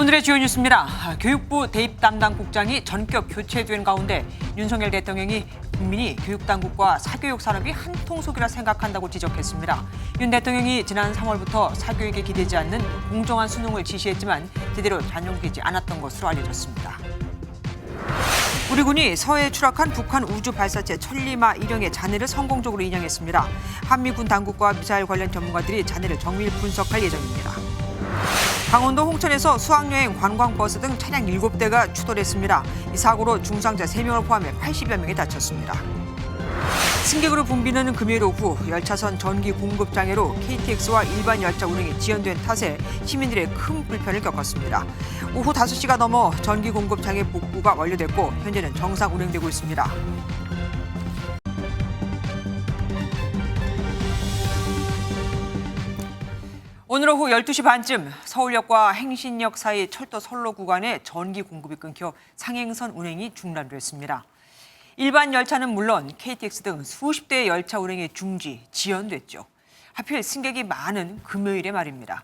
오늘의 주요 뉴스입니다. 교육부 대입 담당 국장이 전격 교체된 가운데 윤석열 대통령이 국민이 교육당국과 사교육 산업이 한 통속이라 생각한다고 지적했습니다. 윤 대통령이 지난 3월부터 사교육에 기대지 않는 공정한 수능을 지시했지만 제대로 반영되지 않았던 것으로 알려졌습니다. 우리 군이 서해에 추락한 북한 우주 발사체 천리마 1형의 잔해를 성공적으로 인양했습니다. 한미군 당국과 미사일 관련 전문가들이 잔해를 정밀 분석할 예정입니다. 강원도 홍천에서 수학여행, 관광버스 등 차량 7대가 추돌했습니다. 이 사고로 중상자 3명을 포함해 80여 명이 다쳤습니다. 승객으로 붐비는 금요일 오후 열차선 전기 공급 장애로 KTX와 일반 열차 운행이 지연된 탓에 시민들의 큰 불편을 겪었습니다. 오후 5시가 넘어 전기 공급 장애 복구가 완료됐고 현재는 정상 운행되고 있습니다. 오늘 오후 12시 반쯤 서울역과 행신역 사이 철도 선로 구간에 전기 공급이 끊겨 상행선 운행이 중단됐습니다. 일반 열차는 물론 KTX 등 수십 대의 열차 운행이 중지, 지연됐죠. 하필 승객이 많은 금요일에 말입니다.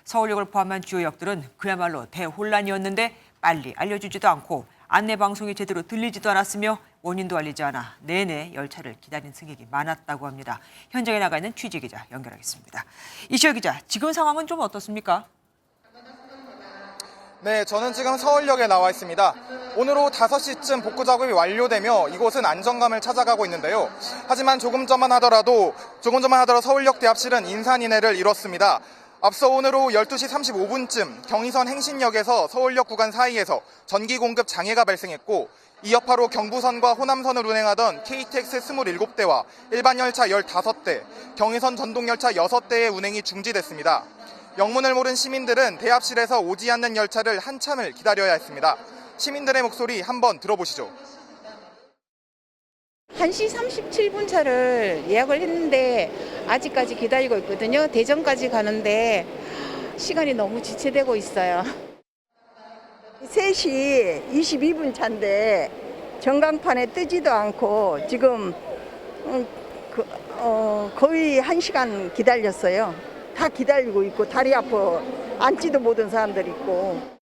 서울역을 포함한 주요 역들은 그야말로 대혼란이었는데 빨리 알려주지도 않고 안내방송이 제대로 들리지도 않았으며 원인도 알리지 않아 내내 열차를 기다린 승객이 많았다고 합니다. 현장에 나가 있는 취재기자 연결하겠습니다. 이시혁 기자, 지금 상황은 좀 어떻습니까? 네, 저는 지금 서울역에 나와 있습니다. 오늘 오후 5시쯤 복구 작업이 완료되며 이곳은 안정감을 찾아가고 있는데요. 하지만 조금 전만 하더라도 서울역 대합실은 인산인해를 이뤘습니다. 앞서 오늘 오후 12시 35분쯤 경의선 행신역에서 서울역 구간 사이에서 전기 공급 장애가 발생했고 이 여파로 경부선과 호남선을 운행하던 KTX 27대와 일반 열차 15대, 경의선 전동열차 6대의 운행이 중지됐습니다. 영문을 모른 시민들은 대합실에서 오지 않는 열차를 한참을 기다려야 했습니다. 시민들의 목소리 한번 들어보시죠. 1시 37분 차를 예약을 했는데 아직까지 기다리고 있거든요. 대전까지 가는데 시간이 너무 지체되고 있어요. 3시 22분 차인데 전광판에 뜨지도 않고 지금 거의 1시간 기다렸어요. 다 기다리고 있고 다리 아파 앉지도 못한 사람들 있고.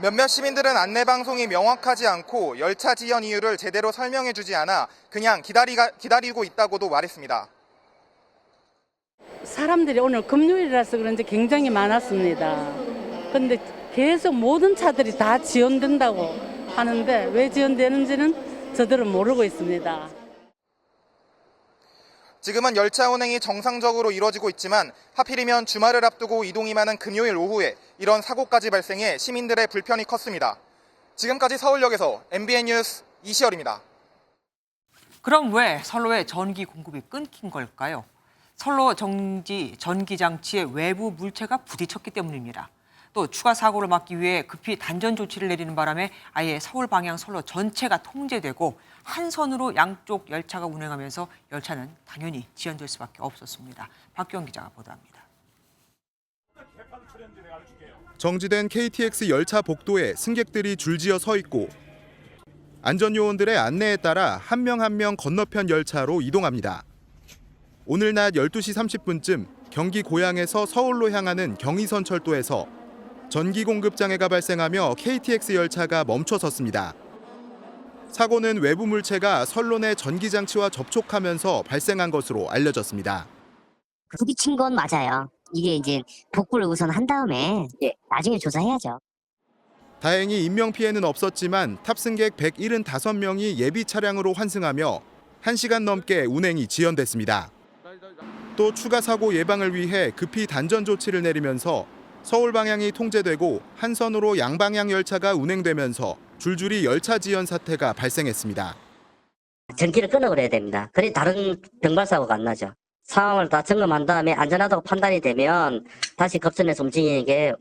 몇몇 시민들은 안내방송이 명확하지 않고 열차 지연 이유를 제대로 설명해주지 않아 그냥 기다리고 있다고도 말했습니다. 사람들이 오늘 금요일이라서 그런지 굉장히 많았습니다. 그런데 계속 모든 차들이 다 지연된다고 하는데 왜 지연되는지는 저들은 모르고 있습니다. 지금은 열차 운행이 정상적으로 이루어지고 있지만 하필이면 주말을 앞두고 이동이 많은 금요일 오후에 이런 사고까지 발생해 시민들의 불편이 컸습니다. 지금까지 서울역에서 MBN 뉴스 이시열입니다. 그럼 왜 선로에 전기 공급이 끊긴 걸까요? 선로 전기 장치에 외부 물체가 부딪혔기 때문입니다. 또 추가 사고를 막기 위해 급히 단전 조치를 내리는 바람에 아예 서울 방향 선로 전체가 통제되고 한 선으로 양쪽 열차가 운행하면서 열차는 당연히 지연될 수밖에 없었습니다. 박기영 기자가 보도합니다. 정지된 KTX 열차 복도에 승객들이 줄지어 서 있고 안전요원들의 안내에 따라 한 명 한 명 건너편 열차로 이동합니다. 오늘 낮 12시 30분쯤 경기 고양에서 서울로 향하는 경의선 철도에서 전기 공급 장애가 발생하며 KTX 열차가 멈춰섰습니다. 사고는 외부 물체가 선로 내 전기 장치와 접촉하면서 발생한 것으로 알려졌습니다. 부딪힌 건 맞아요. 이게 이제 복구를 우선 한 다음에 나중에 조사해야죠. 다행히 인명피해는 없었지만 탑승객 175명이 예비 차량으로 환승하며 1시간 넘게 운행이 지연됐습니다. 또 추가 사고 예방을 위해 급히 단전 조치를 내리면서 서울 방향이 통제되고 한 선으로 양방향 열차가 운행되면서 줄줄이 열차 지연 사태가 발생했습니다. 전기를 끊어버려야 됩니다. 그래 다른 병발 사고가 안 나죠. 상황을 다 점검한 다음에 안전하다고 판단이 되면 다시 급선에서 움직이는 게.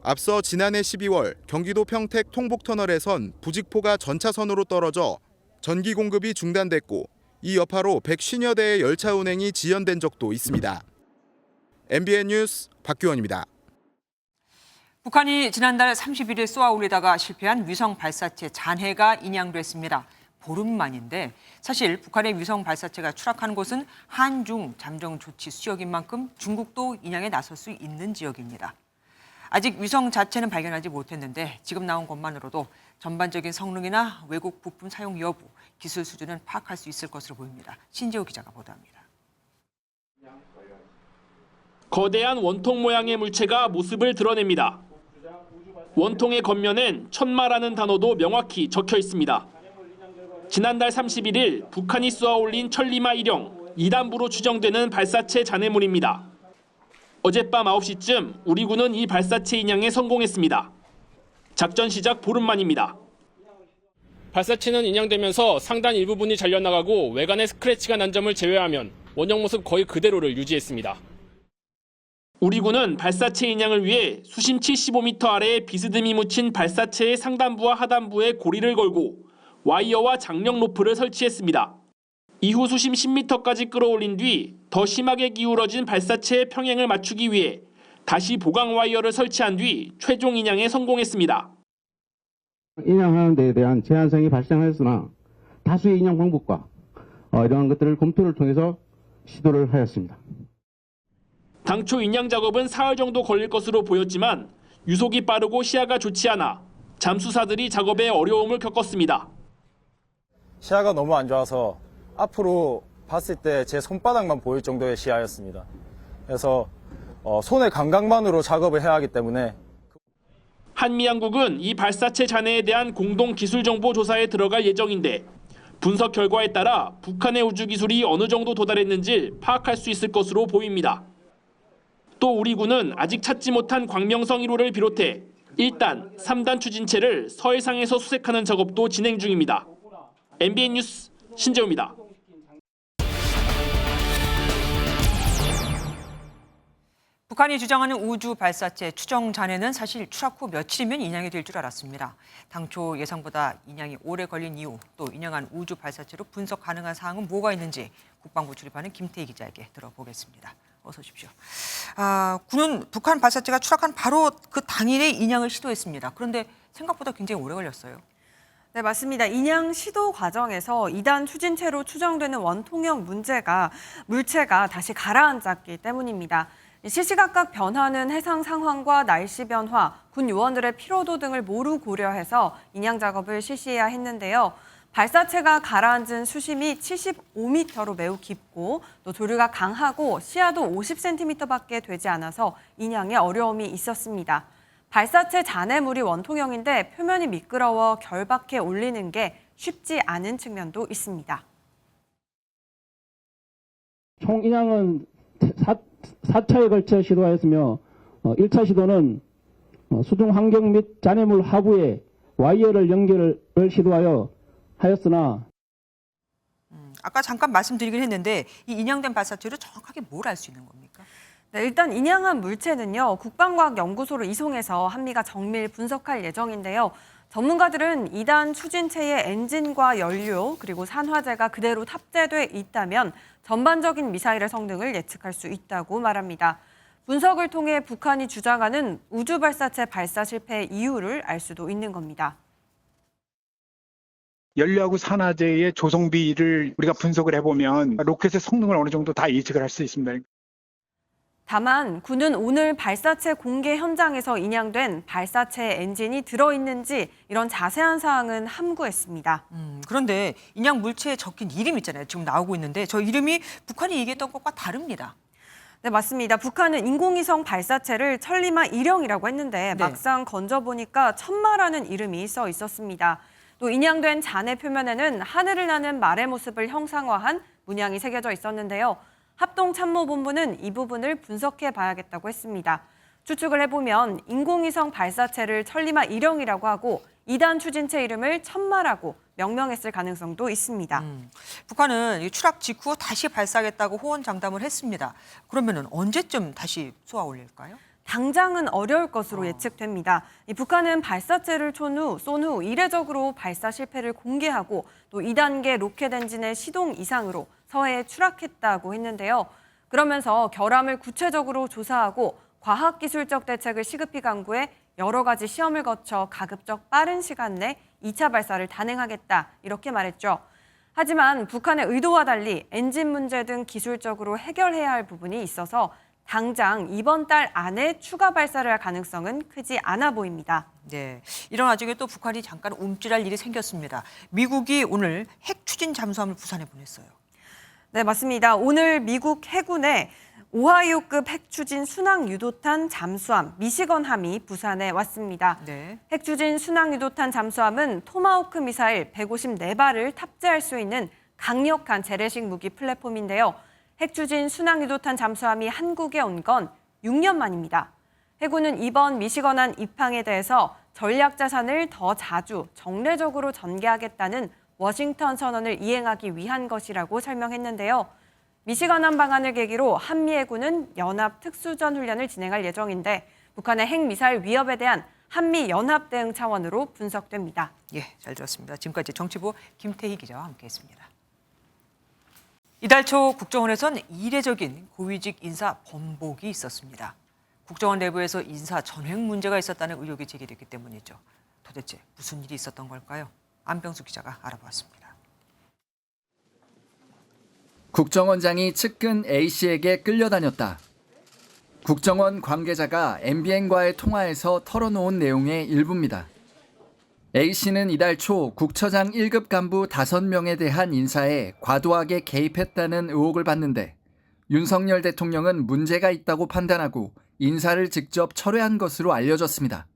앞서 지난해 12월 경기도 평택 통복터널에선 부직포가 전차선으로 떨어져 전기 공급이 중단됐고 이 여파로 150여 대의 열차 운행이 지연된 적도 있습니다. MBN 뉴스 박규원입니다. 북한이 지난달 31일 쏘아 올리다가 실패한 위성 발사체 잔해가 인양됐습니다. 보름 만인데 사실 북한의 위성 발사체가 추락한 곳은 한중 잠정 조치 수역인 만큼 중국도 인양에 나설 수 있는 지역입니다. 아직 위성 자체는 발견하지 못했는데 지금 나온 것만으로도 전반적인 성능이나 외국 부품 사용 여부, 기술 수준은 파악할 수 있을 것으로 보입니다. 신재호 기자가 보도합니다. 거대한 원통 모양의 물체가 모습을 드러냅니다. 원통의 겉면엔 천마라는 단어도 명확히 적혀 있습니다. 지난달 31일 북한이 쏘아 올린 천리마 1형 2단부로 추정되는 발사체 잔해물입니다. 어젯밤 9시쯤 우리 군은 이 발사체 인양에 성공했습니다. 작전 시작 보름 만입니다. 발사체는 인양되면서 상단 일부분이 잘려나가고 외관에 스크래치가 난 점을 제외하면 원형 모습 거의 그대로를 유지했습니다. 우리 군은 발사체 인양을 위해 수심 75m 아래에 비스듬히 묻힌 발사체의 상단부와 하단부에 고리를 걸고 와이어와 장력 로프를 설치했습니다. 이후 수심 10m까지 끌어올린 뒤 더 심하게 기울어진 발사체의 평행을 맞추기 위해 다시 보강 와이어를 설치한 뒤 최종 인양에 성공했습니다. 인양하는 데에 대한 제한성이 발생하였으나 다수의 인양 방법과 이러한 것들을 검토를 통해서 시도를 하였습니다. 당초 인양 작업은 사흘 정도 걸릴 것으로 보였지만 유속이 빠르고 시야가 좋지 않아 잠수사들이 작업에 어려움을 겪었습니다. 시야가 너무 안 좋아서 앞으로 봤을 때 제 손바닥만 보일 정도의 시야였습니다. 그래서 손의 감각만으로 작업을 해야 하기 때문에 한미양국은 이 발사체 잔해에 대한 공동 기술 정보 조사에 들어갈 예정인데 분석 결과에 따라 북한의 우주 기술이 어느 정도 도달했는지 파악할 수 있을 것으로 보입니다. 또 우리 군은 아직 찾지 못한 광명성 1호를 비롯해 1단, 3단 추진체를 서해상에서 수색하는 작업도 진행 중입니다. MBN 뉴스 신재호입니다. 북한이 주장하는 우주 발사체 추정 잔해는 사실 추락 후 며칠이면 인양이 될 줄 알았습니다. 당초 예상보다 인양이 오래 걸린 이유, 또 인양한 우주 발사체로 분석 가능한 사항은 뭐가 있는지 국방부 출입하는 김태희 기자에게 들어보겠습니다. 어서 오십시오. 군은 북한 발사체가 추락한 바로 그 당일에 인양을 시도했습니다. 그런데 생각보다 굉장히 오래 걸렸어요. 네, 맞습니다. 인양 시도 과정에서 2단 추진체로 추정되는 원통형 물체가 다시 가라앉았기 때문입니다. 시시각각 변하는 해상 상황과 날씨 변화, 군 요원들의 피로도 등을 모두 고려해서 인양 작업을 실시해야 했는데요. 발사체가 가라앉은 수심이 75m로 매우 깊고 또 조류가 강하고 시야도 50cm밖에 되지 않아서 인양에 어려움이 있었습니다. 발사체 잔해물이 원통형인데 표면이 미끄러워 결박해 올리는 게 쉽지 않은 측면도 있습니다. 총 인양은 4차에 걸쳐 시도하였으며 1차 시도는 수중 환경 및 잔해물 하부에 와이어를 연결을 시도하여 하였으나 아까 잠깐 말씀드리긴 했는데 이 인양된 발사체로 정확하게 뭘 알 수 있는 겁니까? 네, 일단 인양한 물체는요, 국방과학연구소로 이송해서 한미가 정밀 분석할 예정인데요. 전문가들은 2단 추진체의 엔진과 연료 그리고 산화제가 그대로 탑재돼 있다면 전반적인 미사일의 성능을 예측할 수 있다고 말합니다. 분석을 통해 북한이 주장하는 우주 발사체 발사 실패의 이유를 알 수도 있는 겁니다. 연료하고 산화제의 조성비를 우리가 분석을 해보면 로켓의 성능을 어느 정도 다 예측을 할 수 있습니다. 다만 군은 오늘 발사체 공개 현장에서 인양된 발사체 엔진이 들어있는지 이런 자세한 사항은 함구했습니다. 그런데 인양 물체에 적힌 이름 있잖아요. 지금 나오고 있는데 저 이름이 북한이 얘기했던 것과 다릅니다. 네, 맞습니다. 북한은 인공위성 발사체를 천리마 1형이라고 했는데 네. 막상 건져보니까 천마라는 이름이 써 있었습니다. 또 인양된 잔해 표면에는 하늘을 나는 말의 모습을 형상화한 문양이 새겨져 있었는데요. 합동참모본부는 이 부분을 분석해 봐야겠다고 했습니다. 추측을 해보면 인공위성 발사체를 천리마 1형이라고 하고 2단 추진체 이름을 천마라고 명명했을 가능성도 있습니다. 북한은 추락 직후 다시 발사하겠다고 호언장담을 했습니다. 그러면 언제쯤 다시 쏘아 올릴까요? 당장은 어려울 것으로 예측됩니다. 북한은 발사체를 쏜 후 이례적으로 발사 실패를 공개하고 또 2단계 로켓 엔진의 시동 이상으로 서해에 추락했다고 했는데요. 그러면서 결함을 구체적으로 조사하고 과학기술적 대책을 시급히 강구해 여러 가지 시험을 거쳐 가급적 빠른 시간 내 2차 발사를 단행하겠다 이렇게 말했죠. 하지만 북한의 의도와 달리 엔진 문제 등 기술적으로 해결해야 할 부분이 있어서 당장 이번 달 안에 추가 발사를 할 가능성은 크지 않아 보입니다. 네, 이런 와중에 또 북한이 잠깐 움찔할 일이 생겼습니다. 미국이 오늘 핵 추진 잠수함을 부산에 보냈어요. 네, 맞습니다. 오늘 미국 해군의 오하이오급 핵추진 순항 유도탄 잠수함 미시건함이 부산에 왔습니다. 네. 핵추진 순항 유도탄 잠수함은 토마호크 미사일 154발을 탑재할 수 있는 강력한 재래식 무기 플랫폼인데요. 핵추진 순항 유도탄 잠수함이 한국에 온 건 6년 만입니다. 해군은 이번 미시건함 입항에 대해서 전략 자산을 더 자주 정례적으로 전개하겠다는 워싱턴 선언을 이행하기 위한 것이라고 설명했는데요. 미시건함 방안을 계기로 한미해군은 연합 특수전 훈련을 진행할 예정인데 북한의 핵미사일 위협에 대한 한미 연합 대응 차원으로 분석됩니다. 예, 잘 들었습니다. 지금까지 정치부 김태희 기자와 함께했습니다. 이달 초 국정원에선 이례적인 고위직 인사 번복이 있었습니다. 국정원 내부에서 인사 전횡 문제가 있었다는 의혹이 제기됐기 때문이죠. 도대체 무슨 일이 있었던 걸까요? 안병수 기자가 알아보았습니다. 국정원장이 측근 A씨에게 끌려다녔다. 국정원 관계자가 MBN과의 통화에서 털어놓은 내용의 일부입니다. A씨는 이달 초 국처장 1급 간부 5명에 대한 인사에 과도하게 개입했다는 의혹을 받는데 윤석열 대통령은 문제가 있다고 판단하고 인사를 직접 철회한 것으로 알려졌습니다.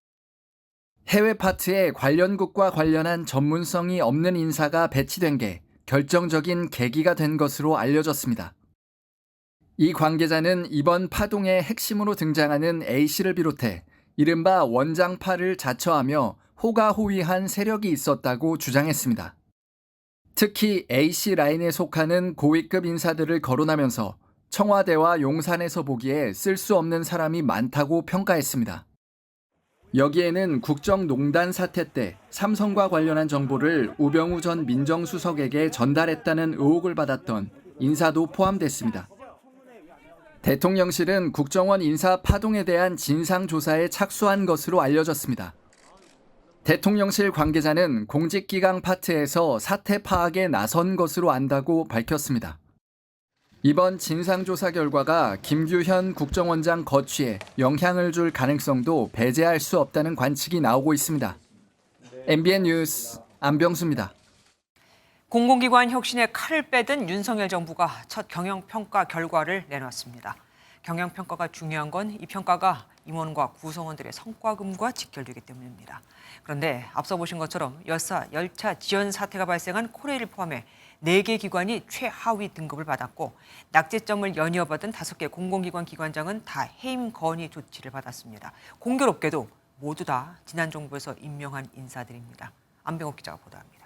해외 파트에 관련국과 관련한 전문성이 없는 인사가 배치된 게 결정적인 계기가 된 것으로 알려졌습니다. 이 관계자는 이번 파동의 핵심으로 등장하는 A씨를 비롯해 이른바 원장파를 자처하며 호가호위한 세력이 있었다고 주장했습니다. 특히 A씨 라인에 속하는 고위급 인사들을 거론하면서 청와대와 용산에서 보기에 쓸 수 없는 사람이 많다고 평가했습니다. 여기에는 국정농단 사태 때 삼성과 관련한 정보를 우병우 전 민정수석에게 전달했다는 의혹을 받았던 인사도 포함됐습니다. 대통령실은 국정원 인사 파동에 대한 진상조사에 착수한 것으로 알려졌습니다. 대통령실 관계자는 공직기강 파트에서 사태 파악에 나선 것으로 안다고 밝혔습니다. 이번 진상조사 결과가 김규현 국정원장 거취에 영향을 줄 가능성도 배제할 수 없다는 관측이 나오고 있습니다. MBN 뉴스 안병수입니다. 공공기관 혁신에 칼을 빼든 윤석열 정부가 첫 경영평가 결과를 내놨습니다. 경영평가가 중요한 건 이 평가가 임원과 구성원들의 성과금과 직결되기 때문입니다. 그런데 앞서 보신 것처럼 열차 지연 사태가 발생한 코레일을 포함해 4개 기관이 최하위 등급을 받았고 낙제점을 연이어받은 5개 공공기관 기관장은 다 해임 건의 조치를 받았습니다. 공교롭게도 모두 다 지난 정부에서 임명한 인사들입니다. 안병옥 기자가 보도합니다.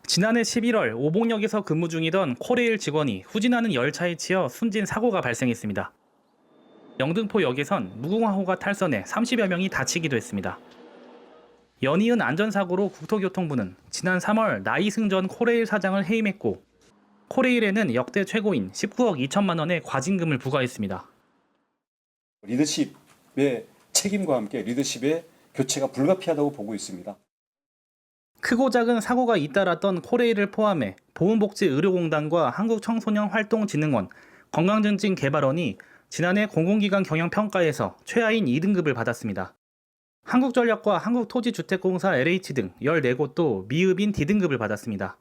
지난해 11월 오봉역에서 근무 중이던 코레일 직원이 후진하는 열차에 치여 숨진 사고가 발생했습니다. 영등포역에선 무궁화호가 탈선해 30여 명이 다치기도 했습니다. 연이은 안전사고로 국토교통부는 지난 3월 나이승 전 코레일 사장을 해임했고 코레일에는 역대 최고인 19억 2천만 원의 과징금을 부과했습니다. 리더십의 책임과 함께 리더십의 교체가 불가피하다고 보고 있습니다. 크고 작은 사고가 잇따랐던 코레일을 포함해 보건복지의료공단과 한국청소년활동진흥원, 건강증진개발원이 지난해 공공기관 경영평가에서 최하인 2등급을 받았습니다. 한국전력과 한국토지주택공사 LH 등 14곳도 미흡인 D등급을 받았습니다.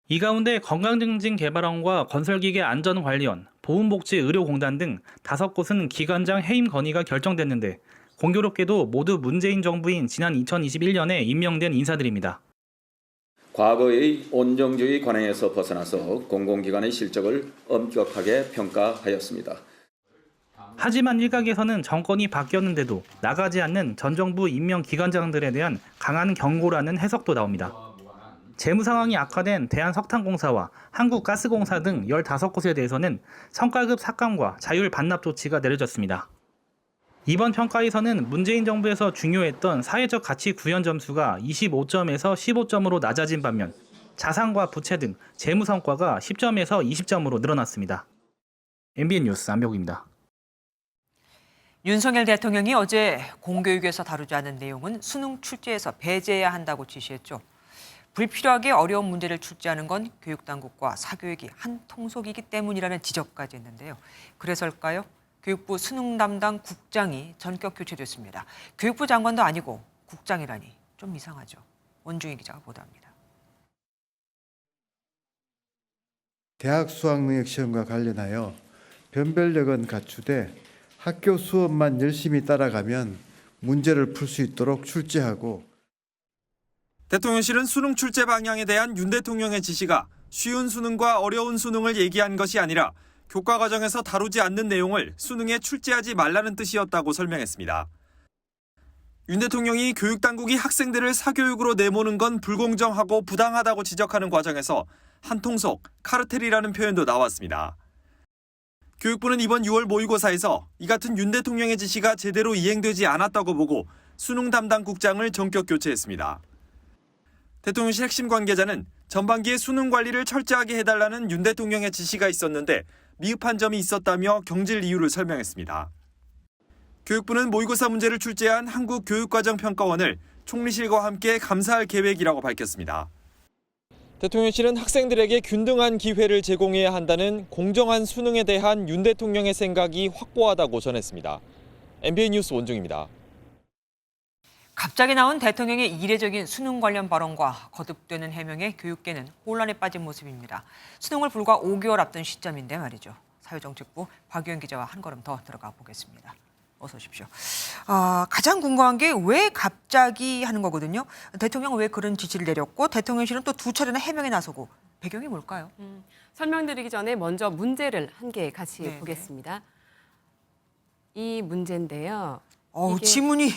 이 가운데 건강증진개발원과 건설기계안전관리원, 보건복지의료공단 등 5곳은 기관장 해임 건의가 결정됐는데 공교롭게도 모두 문재인 정부인 지난 2021년에 임명된 인사들입니다. 과거의 온정주의 관행에서 벗어나서 공공기관의 실적을 엄격하게 평가하였습니다. 하지만 일각에서는 정권이 바뀌었는데도 나가지 않는 전 정부 임명 기관장들에 대한 강한 경고라는 해석도 나옵니다. 재무 상황이 악화된 대한석탄공사와 한국가스공사 등 15곳에 대해서는 성과급 삭감과 자율 반납 조치가 내려졌습니다. 이번 평가에서는 문재인 정부에서 중요했던 사회적 가치 구현 점수가 25점에서 15점으로 낮아진 반면 자산과 부채 등 재무 성과가 10점에서 20점으로 늘어났습니다. MBN 뉴스 안병욱입니다. 윤석열 대통령이 어제 공교육에서 다루지 않은 내용은 수능 출제에서 배제해야 한다고 지시했죠. 불필요하게 어려운 문제를 출제하는 건 교육당국과 사교육이 한 통속이기 때문이라는 지적까지 했는데요. 그래서일까요? 교육부 수능 담당 국장이 전격 교체됐습니다. 교육부 장관도 아니고 국장이라니 좀 이상하죠. 원중희 기자가 보도합니다. 대학 수학능력시험과 관련하여 변별력은 갖추되 학교 수업만 열심히 따라가면 문제를 풀 수 있도록 출제하고 대통령실은 수능 출제 방향에 대한 윤 대통령의 지시가 쉬운 수능과 어려운 수능을 얘기한 것이 아니라 교과 과정에서 다루지 않는 내용을 수능에 출제하지 말라는 뜻이었다고 설명했습니다. 윤 대통령이 교육당국이 학생들을 사교육으로 내모는 건 불공정하고 부당하다고 지적하는 과정에서 한통속, 카르텔이라는 표현도 나왔습니다. 교육부는 이번 6월 모의고사에서 이 같은 윤 대통령의 지시가 제대로 이행되지 않았다고 보고 수능 담당 국장을 전격 교체했습니다. 대통령실 핵심 관계자는 전반기에 수능 관리를 철저하게 해달라는 윤 대통령의 지시가 있었는데 미흡한 점이 있었다며 경질 이유를 설명했습니다. 교육부는 모의고사 문제를 출제한 한국교육과정평가원을 총리실과 함께 감사할 계획이라고 밝혔습니다. 대통령실은 학생들에게 균등한 기회를 제공해야 한다는 공정한 수능에 대한 윤 대통령의 생각이 확고하다고 전했습니다. MBN 뉴스 원중입니다. 갑자기 나온 대통령의 이례적인 수능 관련 발언과 거듭되는 해명에 교육계는 혼란에 빠진 모습입니다. 수능을 불과 5개월 앞둔 시점인데 말이죠. 사회정책부 박유현 기자와 한 걸음 더 들어가 보겠습니다. 어서 오십시오. 가장 궁금한 게 왜 갑자기 하는 거거든요. 대통령은 왜 그런 지시를 내렸고 대통령실은 또 두 차례나 해명에 나서고 배경이 뭘까요? 설명드리기 전에 먼저 문제를 한 개 같이 보겠습니다. 이 문제인데요. 지문이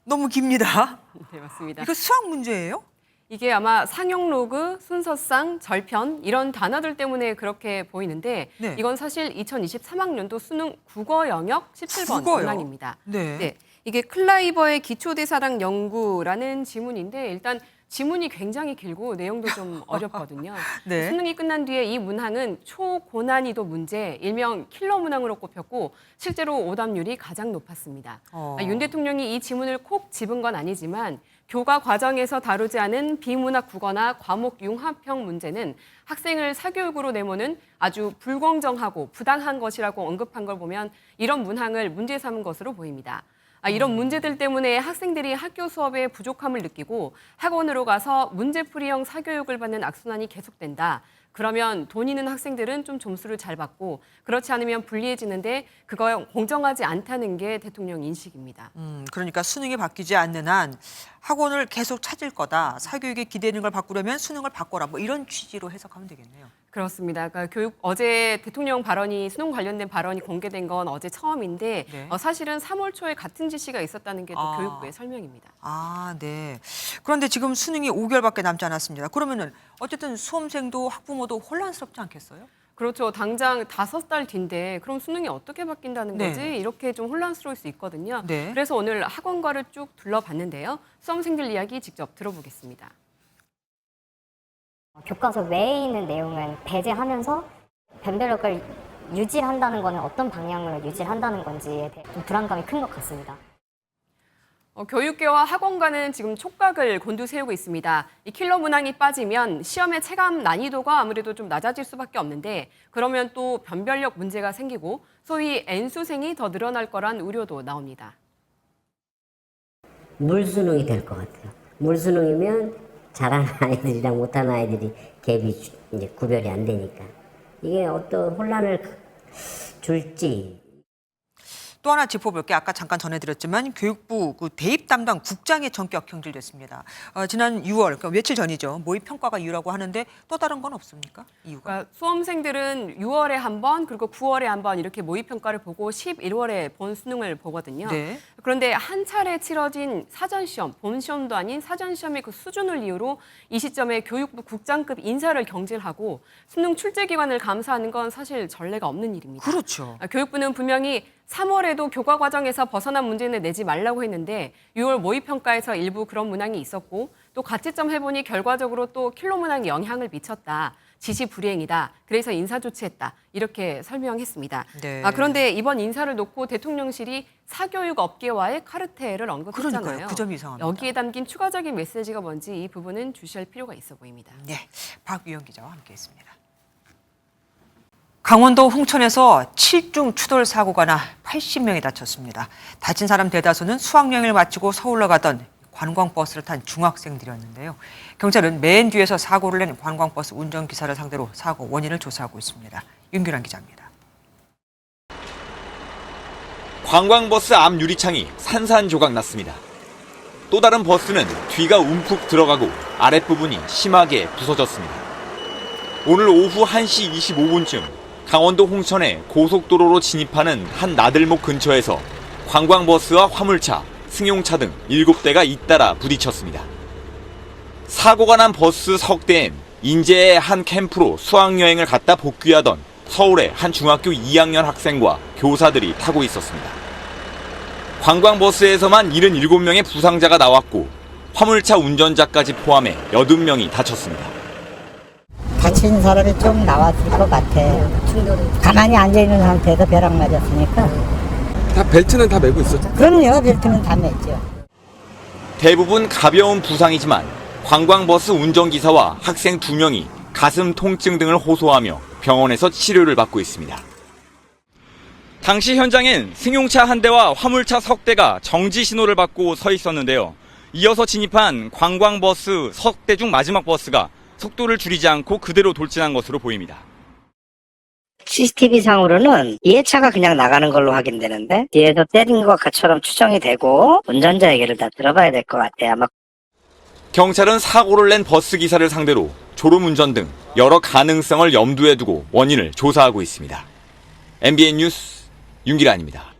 너무 깁니다. 네, 맞습니다. 이거 수학 문제예요? 이게 아마 상용 로그, 순서상, 절편 이런 단어들 때문에 그렇게 보이는데 네. 이건 사실 2023학년도 수능 국어 영역 17번 문항입니다. 네. 이게 클라이버의 기초대사량 연구라는 지문인데 일단 지문이 굉장히 길고 내용도 좀 어렵거든요. 네. 수능이 끝난 뒤에 이 문항은 초고난이도 문제, 일명 킬러 문항으로 꼽혔고 실제로 오답률이 가장 높았습니다. 윤 대통령이 이 지문을 콕 집은 건 아니지만 교과 과정에서 다루지 않은 비문학 국어나 과목 융합형 문제는 학생을 사교육으로 내모는 아주 불공정하고 부당한 것이라고 언급한 걸 보면 이런 문항을 문제 삼은 것으로 보입니다. 이런 문제들 때문에 학생들이 학교 수업에 부족함을 느끼고 학원으로 가서 문제풀이형 사교육을 받는 악순환이 계속된다. 그러면 돈 있는 학생들은 좀 점수를 잘 받고 그렇지 않으면 불리해지는데 그거 공정하지 않다는 게 대통령 인식입니다. 그러니까 수능이 바뀌지 않는 한 학원을 계속 찾을 거다. 사교육에 기대는 걸 바꾸려면 수능을 바꿔라. 뭐 이런 취지로 해석하면 되겠네요. 그렇습니다. 그러니까 어제 대통령 발언이 수능 관련된 발언이 공개된 건 어제 처음인데 네. 사실은 3월 초에 같은 지시가 있었다는 게 또 교육부의 설명입니다. 네. 그런데 지금 수능이 5개월밖에 남지 않았습니다. 그러면은 어쨌든 수험생도 학부모도 혼란스럽지 않겠어요? 그렇죠. 당장 5달 뒤인데 그럼 수능이 어떻게 바뀐다는 네. 거지? 이렇게 좀 혼란스러울 수 있거든요. 네. 그래서 오늘 학원가를 쭉 둘러봤는데요. 수험생들 이야기 직접 들어보겠습니다. 교과서 외에 있는 내용은 배제하면서 변별력을 유지한다는 것은 어떤 방향으로 유지한다는 건지에 대해 좀 불안감이 큰 것 같습니다. 교육계와 학원가는 지금 촉각을 곤두세우고 있습니다. 이 킬러 문항이 빠지면 시험의 체감 난이도가 아무래도 좀 낮아질 수밖에 없는데 그러면 또 변별력 문제가 생기고 소위 N수생이 더 늘어날 거란 우려도 나옵니다. 물수능이 될 것 같아요. 물수능이면 잘하는 아이들이랑 못하는 아이들이 갭이 이제 구별이 안 되니까 이게 어떤 혼란을 줄지. 또 하나 짚어볼게. 아까 잠깐 전해드렸지만 교육부 대입 담당 국장의 전격 경질됐습니다. 지난 6월, 그러니까 며칠 전이죠. 모의 평가가 이유라고 하는데 또 다른 건 없습니까? 이유가? 그러니까 수험생들은 6월에 한 번, 그리고 9월에 한 번 이렇게 모의 평가를 보고 11월에 본 수능을 보거든요. 네. 그런데 한 차례 치러진 사전시험, 본시험도 아닌 사전시험의 그 수준을 이유로 이 시점에 교육부 국장급 인사를 경질하고 수능 출제 기관을 감사하는 건 사실 전례가 없는 일입니다. 그렇죠. 교육부는 분명히 3월에도 교과 과정에서 벗어난 문제는 내지 말라고 했는데 6월 모의평가에서 일부 그런 문항이 있었고 또 가채점 해보니 결과적으로 또 킬러 문항이 영향을 미쳤다. 지시 불이행이다. 그래서 인사 조치했다. 이렇게 설명했습니다. 네. 그런데 이번 인사를 놓고 대통령실이 사교육 업계와의 카르텔을 언급했잖아요. 그러니까요. 그 점이 이상합니다. 여기에 담긴 추가적인 메시지가 뭔지 이 부분은 주시할 필요가 있어 보입니다. 네, 박유영 기자와 함께했습니다. 강원도 홍천에서 7중 추돌 사고가 나 80명이 다쳤습니다. 다친 사람 대다수는 수학여행을 마치고 서울로 가던 관광버스를 탄 중학생들이었는데요. 경찰은 맨 뒤에서 사고를 낸 관광버스 운전기사를 상대로 사고 원인을 조사하고 있습니다. 윤규란 기자입니다. 관광버스 앞 유리창이 산산조각 났습니다. 또 다른 버스는 뒤가 움푹 들어가고 아랫부분이 심하게 부서졌습니다. 오늘 오후 1시 25분쯤 강원도 홍천의 고속도로로 진입하는 한 나들목 근처에서 관광버스와 화물차, 승용차 등 7대가 잇따라 부딪혔습니다. 사고가 난 버스 석 대엔 인제의 한 캠프로 수학여행을 갔다 복귀하던 서울의 한 중학교 2학년 학생과 교사들이 타고 있었습니다. 관광버스에서만 77명의 부상자가 나왔고 화물차 운전자까지 포함해 80명이 다쳤습니다. 다친 사람이 좀 나왔을 것 같아요. 가만히 앉아있는 상태에서 벼락 맞았으니까. 다 벨트는 다 매고 있었죠? 그럼요, 벨트는 다 맸죠. 대부분 가벼운 부상이지만 관광버스 운전기사와 학생 2명이 가슴 통증 등을 호소하며 병원에서 치료를 받고 있습니다. 당시 현장엔 승용차 한 대와 화물차 석 대가 정지 신호를 받고 서 있었는데요. 이어서 진입한 관광버스 석 대 중 마지막 버스가 속도를 줄이지 않고 그대로 돌진한 것으로 보입니다. CCTV 상으로는 뒤에 차가 그냥 나가는 걸로 확인되는데 뒤에서 때린 것처럼 추정이 되고 운전자 얘기를 다 들어봐야 될 것 같아요. 아마 경찰은 사고를 낸 버스 기사를 상대로 졸음운전 등 여러 가능성을 염두에 두고 원인을 조사하고 있습니다. MBN 뉴스 윤기란입니다.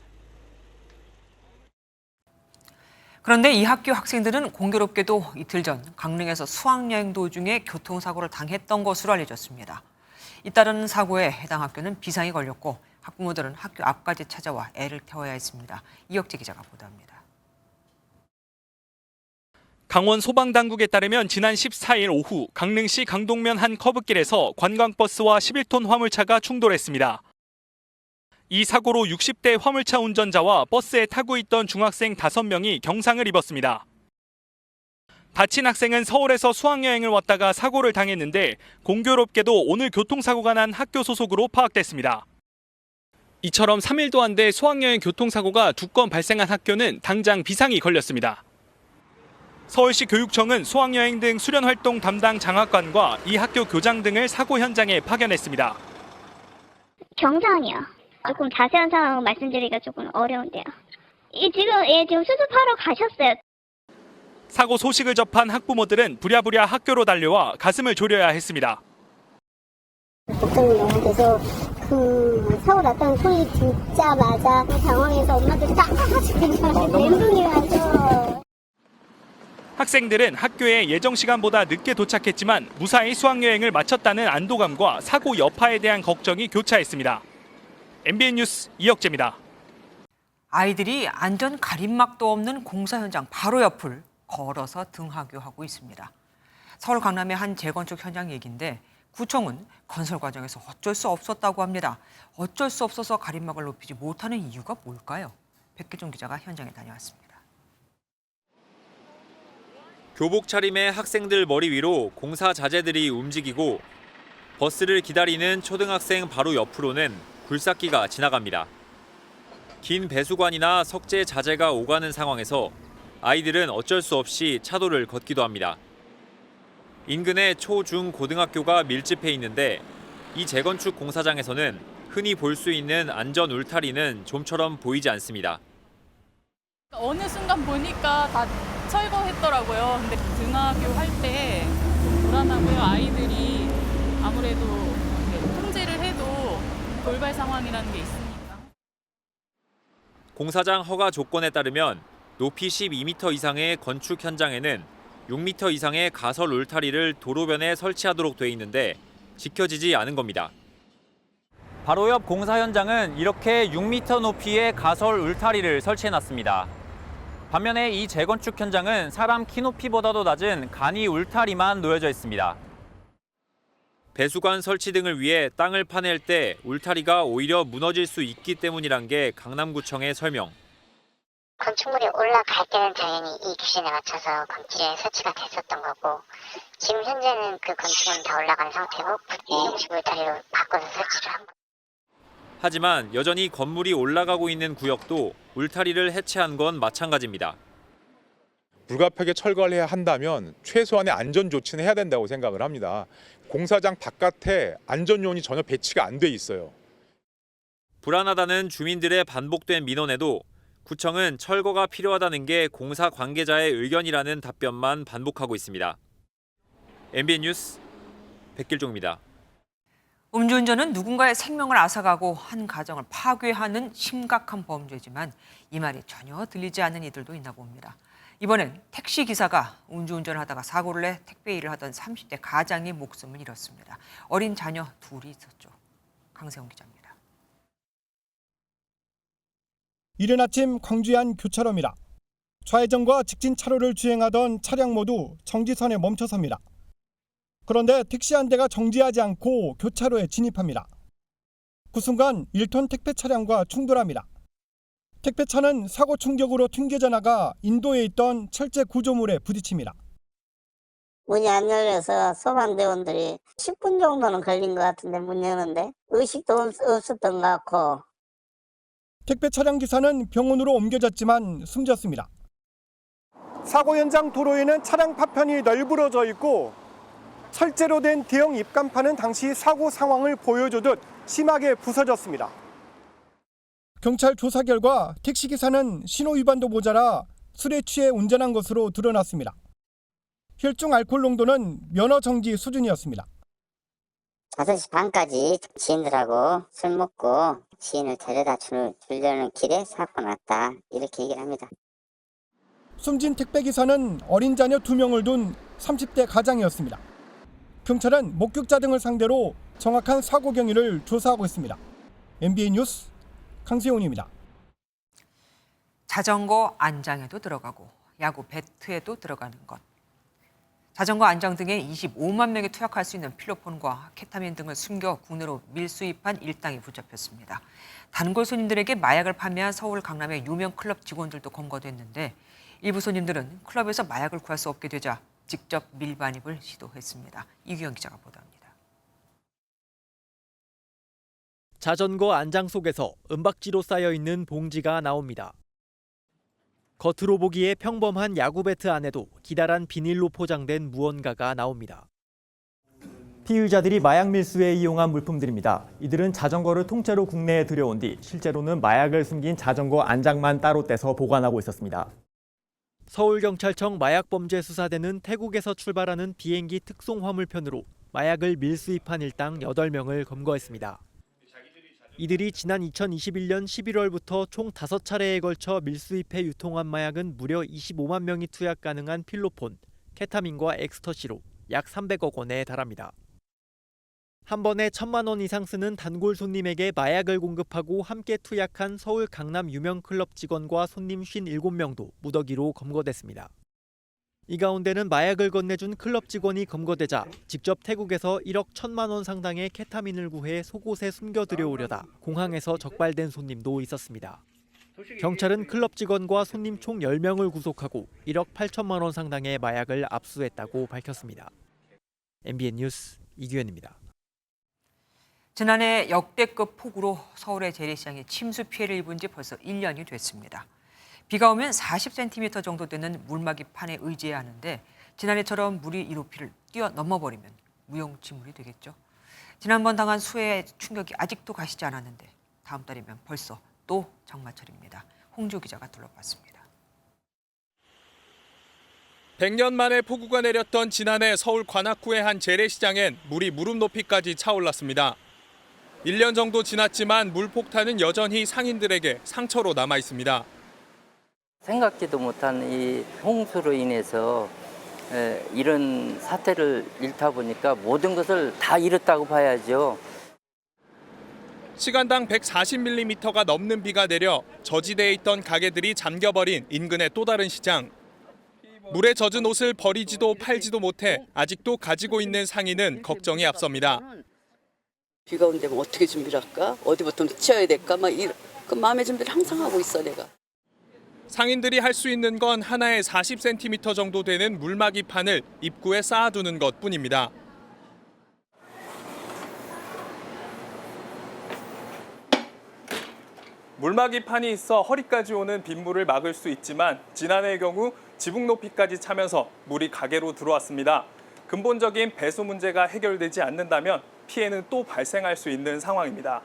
그런데 이 학교 학생들은 공교롭게도 이틀 전 강릉에서 수학여행 도중에 교통사고를 당했던 것으로 알려졌습니다. 잇따르는 사고에 해당 학교는 비상이 걸렸고 학부모들은 학교 앞까지 찾아와 애를 태워야 했습니다. 이혁재 기자가 보도합니다. 강원 소방당국에 따르면 지난 14일 오후 강릉시 강동면 한 커브길에서 관광버스와 11톤 화물차가 충돌했습니다. 이 사고로 60대 화물차 운전자와 버스에 타고 있던 중학생 5명이 경상을 입었습니다. 다친 학생은 서울에서 수학여행을 왔다가 사고를 당했는데 공교롭게도 오늘 교통사고가 난 학교 소속으로 파악됐습니다. 이처럼 3일도 안 돼 수학여행 교통사고가 2건 발생한 학교는 당장 비상이 걸렸습니다. 서울시 교육청은 수학여행 등 수련활동 담당 장학관과 이 학교 교장 등을 사고 현장에 파견했습니다. 경상이요. 조금 자세한 상황 말씀드리기가 조금 어려운데요. 지금 수습하러 가셨어요. 사고 소식을 접한 학부모들은 부랴부랴 학교로 달려와 가슴을 졸여야 했습니다. 복장이 너무 돼서 그 사고 났다는 소리 듣자마자 그 상황에서 엄마들이 다 멘붕이 와서. 학생들은 학교에 예정 시간보다 늦게 도착했지만 무사히 수학여행을 마쳤다는 안도감과 사고 여파에 대한 걱정이 교차했습니다. MBN 뉴스 이혁재입니다. 아이들이 안전 가림막도 없는 공사 현장 바로 옆을 걸어서 등하교하고 있습니다. 서울 강남의 한 재건축 현장 얘기인데 구청은 건설 과정에서 어쩔 수 없었다고 합니다. 어쩔 수 없어서 가림막을 높이지 못하는 이유가 뭘까요? 백기종 기자가 현장에 다녀왔습니다. 교복 차림의 학생들 머리 위로 공사 자재들이 움직이고 버스를 기다리는 초등학생 바로 옆으로는 굴삭기가 지나갑니다. 긴 배수관이나 석재 자재가 오가는 상황에서 아이들은 어쩔 수 없이 차도를 걷기도 합니다. 인근에 초, 중, 고등학교가 밀집해 있는데 이 재건축 공사장에서는 흔히 볼 수 있는 안전 울타리는 좀처럼 보이지 않습니다. 어느 순간 보니까 다 철거했더라고요. 근데 등하교 할 때 불안하고요. 아이들이 아무래도 통제를 해도 돌발 상황이라는 게 있으니까. 공사장 허가 조건에 따르면 높이 12m 이상의 건축 현장에는 6m 이상의 가설 울타리를 도로변에 설치하도록 돼 있는데 지켜지지 않은 겁니다. 바로 옆 공사 현장은 이렇게 6m 높이의 가설 울타리를 설치해놨습니다. 반면에 이 재건축 현장은 사람 키 높이보다도 낮은 간이 울타리만 놓여져 있습니다. 배수관 설치 등을 위해 땅을 파낼 때 울타리가 오히려 무너질 수 있기 때문이란 게 강남구청의 설명. 건축물이 올라갈 때는 당연히 이 기준에 맞춰서 건물에 설치가 됐었던 거고 지금 현재는 그 건축물은 다 올라간 상태고 이동식 울타리로 바꿔서 설치를 한 거예요. 하지만 여전히 건물이 올라가고 있는 구역도 울타리를 해체한 건 마찬가지입니다. 불가피하게 철거를 해야 한다면 최소한의 안전 조치는 해야 된다고 생각을 합니다. 공사장 바깥에 안전요원이 전혀 배치가 안 돼 있어요. 불안하다는 주민들의 반복된 민원에도 구청은 철거가 필요하다는 게 공사 관계자의 의견이라는 답변만 반복하고 있습니다. MBN 뉴스 백길종입니다. 음주운전은 누군가의 생명을 앗아가고 한 가정을 파괴하는 심각한 범죄지만 이 말이 전혀 들리지 않는 이들도 있나 봅니다. 이번엔 택시기사가 음주운전을 하다가 사고를 내 택배 일을 하던 30대 가장의 목숨을 잃었습니다. 어린 자녀 둘이 있었죠. 강세훈 기자입니다. 이른 아침 광주의 한 교차로입니다. 좌회전과 직진 차로를 주행하던 차량 모두 정지선에 멈춰섭니다. 그런데 택시 한 대가 정지하지 않고 교차로에 진입합니다. 그 순간 1톤 택배 차량과 충돌합니다. 택배차는 사고 충격으로 튕겨져 나가 인도에 있던 철제 구조물에 부딪힙니다. 문이 안 열려서 소방대원들이 10분 정도는 걸린 것 같은데 문 여는데 의식도 없었던 것 같고. 택배 차량 기사는 병원으로 옮겨졌지만 숨졌습니다. 사고 현장 도로에는 차량 파편이 널브러져 있고 철제로 된 대형 입간판은 당시 사고 상황을 보여주듯 심하게 부서졌습니다. 경찰 조사 결과 택시기사는 신호 위반도 모자라 술에 취해 운전한 것으로 드러났습니다. 혈중 알코올 농도는 면허 정지 수준이었습니다. 5시 반까지 지인들하고 술 먹고 지인을 데려다 주려는 길에 사고가 났다. 이렇게 얘기를 합니다. 숨진 택배기사는 어린 자녀 2명을 둔 30대 가장이었습니다. 경찰은 목격자 등을 상대로 정확한 사고 경위를 조사하고 있습니다. MBN 뉴스 강세훈입니다. 자전거 안장에도 들어가고 야구 배트에도 들어가는 것. 자전거 안장 등에 25만 명이 투약할 수 있는 필로폰과 케타민 등을 숨겨 국내로 밀수입한 일당이 붙잡혔습니다. 단골 손님들에게 마약을 판매한 서울 강남의 유명 클럽 직원들도 검거됐는데 일부 손님들은 클럽에서 마약을 구할 수 없게 되자 직접 밀반입을 시도했습니다. 이규영 기자가 보도합니다. 자전거 안장 속에서 은박지로 쌓여있는 봉지가 나옵니다. 겉으로 보기에 평범한 야구 배트 안에도 기다란 비닐로 포장된 무언가가 나옵니다. 피의자들이 마약 밀수에 이용한 물품들입니다. 이들은 자전거를 통째로 국내에 들여온 뒤 실제로는 마약을 숨긴 자전거 안장만 따로 떼서 보관하고 있었습니다. 서울경찰청 마약범죄수사대는 태국에서 출발하는 비행기 특송화물편으로 마약을 밀수입한 일당 8명을 검거했습니다. 이들이 지난 2021년 11월부터 총 5차례에 걸쳐 밀수입해 유통한 마약은 무려 25만 명이 투약 가능한 필로폰, 케타민과 엑스터시로 약 300억 원에 달합니다. 한 번에 1,000만 원 이상 쓰는 단골 손님에게 마약을 공급하고 함께 투약한 서울 강남 유명 클럽 직원과 손님 57명도 무더기로 검거됐습니다. 이 가운데는 마약을 건네준 클럽 직원이 검거되자 직접 태국에서 1억 1,000만 원 상당의 케타민을 구해 속옷에 숨겨 들여오려다 공항에서 적발된 손님도 있었습니다. 경찰은 클럽 직원과 손님 총 10명을 구속하고 1억 8천만 원 상당의 마약을 압수했다고 밝혔습니다. MBN 뉴스 이규현입니다. 지난해 역대급 폭우로 서울의 재래시장이 침수 피해를 입은 지 벌써 1년이 됐습니다. 비가 오면 40cm 정도 되는 물막이 판에 의지해야 하는데 지난해처럼 물이 이 높이를 뛰어넘어버리면 무용지물이 되겠죠. 지난번 당한 수해의 충격이 아직도 가시지 않았는데 다음 달이면 벌써 또 장마철입니다. 홍주 기자가 둘러봤습니다. 100년 만에 폭우가 내렸던 지난해 서울 관악구의 한 재래시장엔 물이 무릎 높이까지 차올랐습니다. 1년 정도 지났지만 물폭탄은 여전히 상인들에게 상처로 남아 있습니다. 생각지도 못한 이 홍수로 인해서 이런 사태를 잃다 보니까 모든 것을 다 잃었다고 봐야죠. 시간당 140mm가 넘는 비가 내려 저지대에 있던 가게들이 잠겨버린 인근의 또 다른 시장. 물에 젖은 옷을 버리지도 팔지도 못해 아직도 가지고 있는 상인은 걱정이 앞섭니다. 비가 온다면 어떻게 준비를 할까? 어디부터 치워야 될까? 그 마음의 준비를 항상 하고 있어 내가. 상인들이 할 수 있는 건 하나에 40cm 정도 되는 물막이 판을 입구에 쌓아두는 것뿐입니다. 물막이 판이 있어 허리까지 오는 빗물을 막을 수 있지만 지난해의 경우 지붕 높이까지 차면서 물이 가게로 들어왔습니다. 근본적인 배수 문제가 해결되지 않는다면 피해는 또 발생할 수 있는 상황입니다.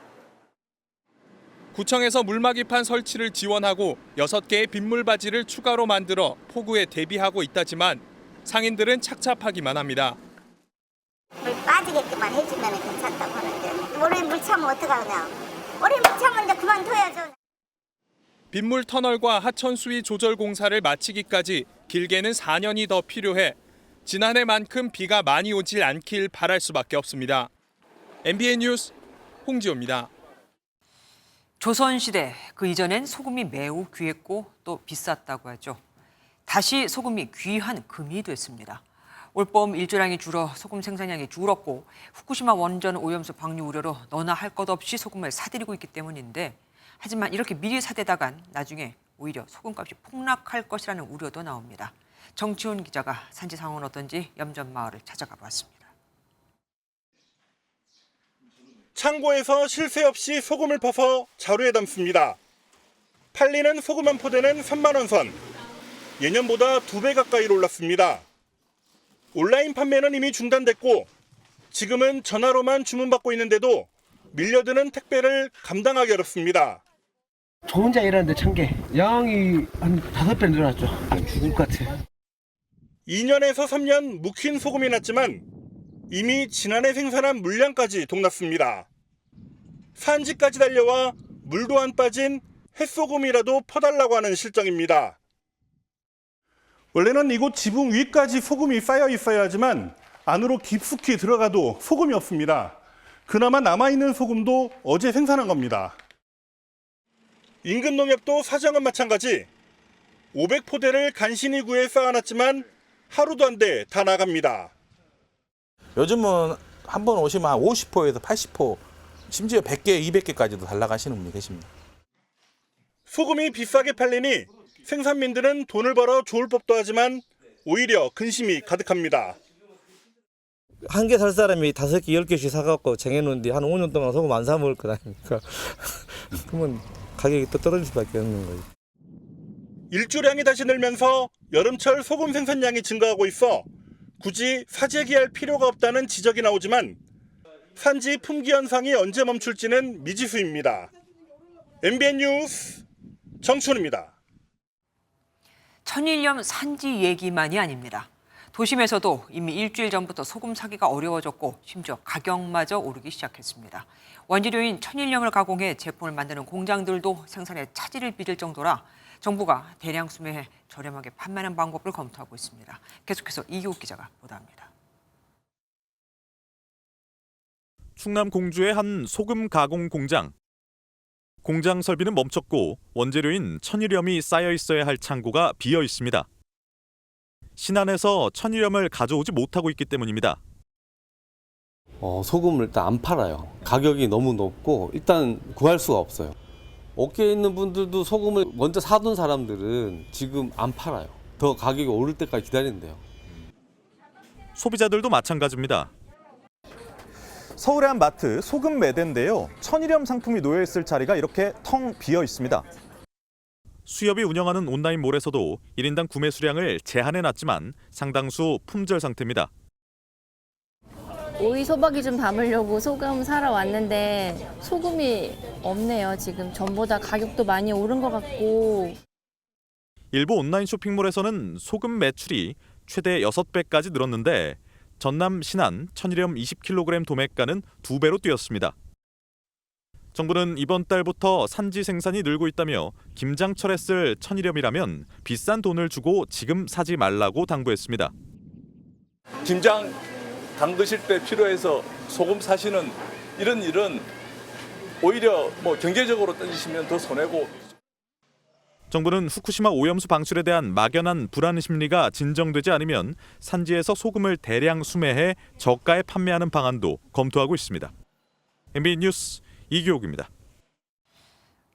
구청에서 물막이판 설치를 지원하고 6개의 빗물바지를 추가로 만들어 폭우에 대비하고 있다지만 상인들은 착잡하기만 합니다. 물 빠지게끔만 해주면 괜찮다고 하는데 올해 물 차면 어떡하냐. 올해 물 차면 이제 그만둬야죠. 빗물 터널과 하천 수위 조절 공사를 마치기까지 길게는 4년이 더 필요해 지난해만큼 비가 많이 오질 않길 바랄 수밖에 없습니다. MBN 뉴스 홍지호입니다. 조선시대 그 이전엔 소금이 매우 귀했고 또 비쌌다고 하죠. 다시 소금이 귀한 금이 됐습니다. 올봄 일조량이 줄어 소금 생산량이 줄었고 후쿠시마 원전 오염수 방류 우려로 너나 할 것 없이 소금을 사들이고 있기 때문인데 하지만 이렇게 미리 사대다간 나중에 오히려 소금값이 폭락할 것이라는 우려도 나옵니다. 정치훈 기자가 산지 상황은 어떤지 염전 마을을 찾아가 봤습니다. 창고에서 쉴 새 없이 소금을 퍼서 자루에 담습니다. 팔리는 소금 한 포대는 3만 원 선. 예년보다 2배 가까이 올랐습니다. 온라인 판매는 이미 중단됐고 지금은 전화로만 주문받고 있는데도 밀려드는 택배를 감당하기 어렵습니다. 저 혼자 일하는데 참게 양이 한 5배 늘어났죠. 죽을 것 같아요. 2년에서 3년 묵힌 소금이 났지만 이미 지난해 생산한 물량까지 동났습니다. 산지까지 달려와 물도 안 빠진 햇소금이라도 퍼달라고 하는 실정입니다. 원래는 이곳 지붕 위까지 소금이 쌓여 있어야 하지만 안으로 깊숙이 들어가도 소금이 없습니다. 그나마 남아있는 소금도 어제 생산한 겁니다. 인근 농협도 사정은 마찬가지. 500포대를 간신히 구해 쌓아놨지만 하루도 안 돼 다 나갑니다. 요즘은 한 번 오시면 한 50포에서 80포, 심지어 100개, 200개까지도 달라가시는 분이 계십니다. 소금이 비싸게 팔리니 생산민들은 돈을 벌어 좋을 법도 하지만 오히려 근심이 가득합니다. 한 개 살 사람이 5개, 10개씩 사갖고 쟁여놓는데 한 5년 동안 소금 안 사 먹을 거라니까. 그러면 가격이 또 떨어질 수밖에 없는 거지. 일조량이 다시 늘면서 여름철 소금 생산량이 증가하고 있어 굳이 사재기할 필요가 없다는 지적이 나오지만 산지 품귀 현상이 언제 멈출지는 미지수입니다. MBN 뉴스 정춘입니다. 천일염 산지 얘기만이 아닙니다. 도심에서도 이미 일주일 전부터 소금 사기가 어려워졌고 심지어 가격마저 오르기 시작했습니다. 원재료인 천일염을 가공해 제품을 만드는 공장들도 생산에 차질을 빚을 정도라 정부가 대량 수매해 저렴하게 판매하는 방법을 검토하고 있습니다. 계속해서 이규욱 기자가 보도합니다. 충남 공주의 한 소금 가공 공장. 공장 설비는 멈췄고 원재료인 천일염이 쌓여 있어야 할 창고가 비어 있습니다. 신안에서 천일염을 가져오지 못하고 있기 때문입니다. 소금을 일단 안 팔아요. 가격이 너무 높고 일단 구할 수가 없어요. 업계에 있는 분들도 소금을 먼저 사둔 사람들은 지금 안 팔아요. 더 가격이 오를 때까지 기다린대요. 소비자들도 마찬가지입니다. 서울의 한 마트 소금 매대인데요. 천일염 상품이 놓여 있을 자리가 이렇게 텅 비어 있습니다. 수협이 운영하는 온라인 몰에서도 1인당 구매 수량을 제한해놨지만 상당수 품절 상태입니다. 오이 소박이 좀 담으려고 소금 사러 왔는데 소금이 없네요. 지금 전보다 가격도 많이 오른 것 같고. 일부 온라인 쇼핑몰에서는 소금 매출이 최대 6배까지 늘었는데 전남 신안 천일염 20kg 도매가는 2배로 뛰었습니다. 정부는 이번 달부터 산지 생산이 늘고 있다며 김장철에 쓸 천일염이라면 비싼 돈을 주고 지금 사지 말라고 당부했습니다. 김장 담그실 때 필요해서 소금 사시는 이런 일은 오히려 경제적으로 따지시면 더 손해고. 정부는 후쿠시마 오염수 방출에 대한 막연한 불안 심리가 진정되지 않으면 산지에서 소금을 대량 수매해 저가에 판매하는 방안도 검토하고 있습니다. MBN 뉴스 이규옥입니다.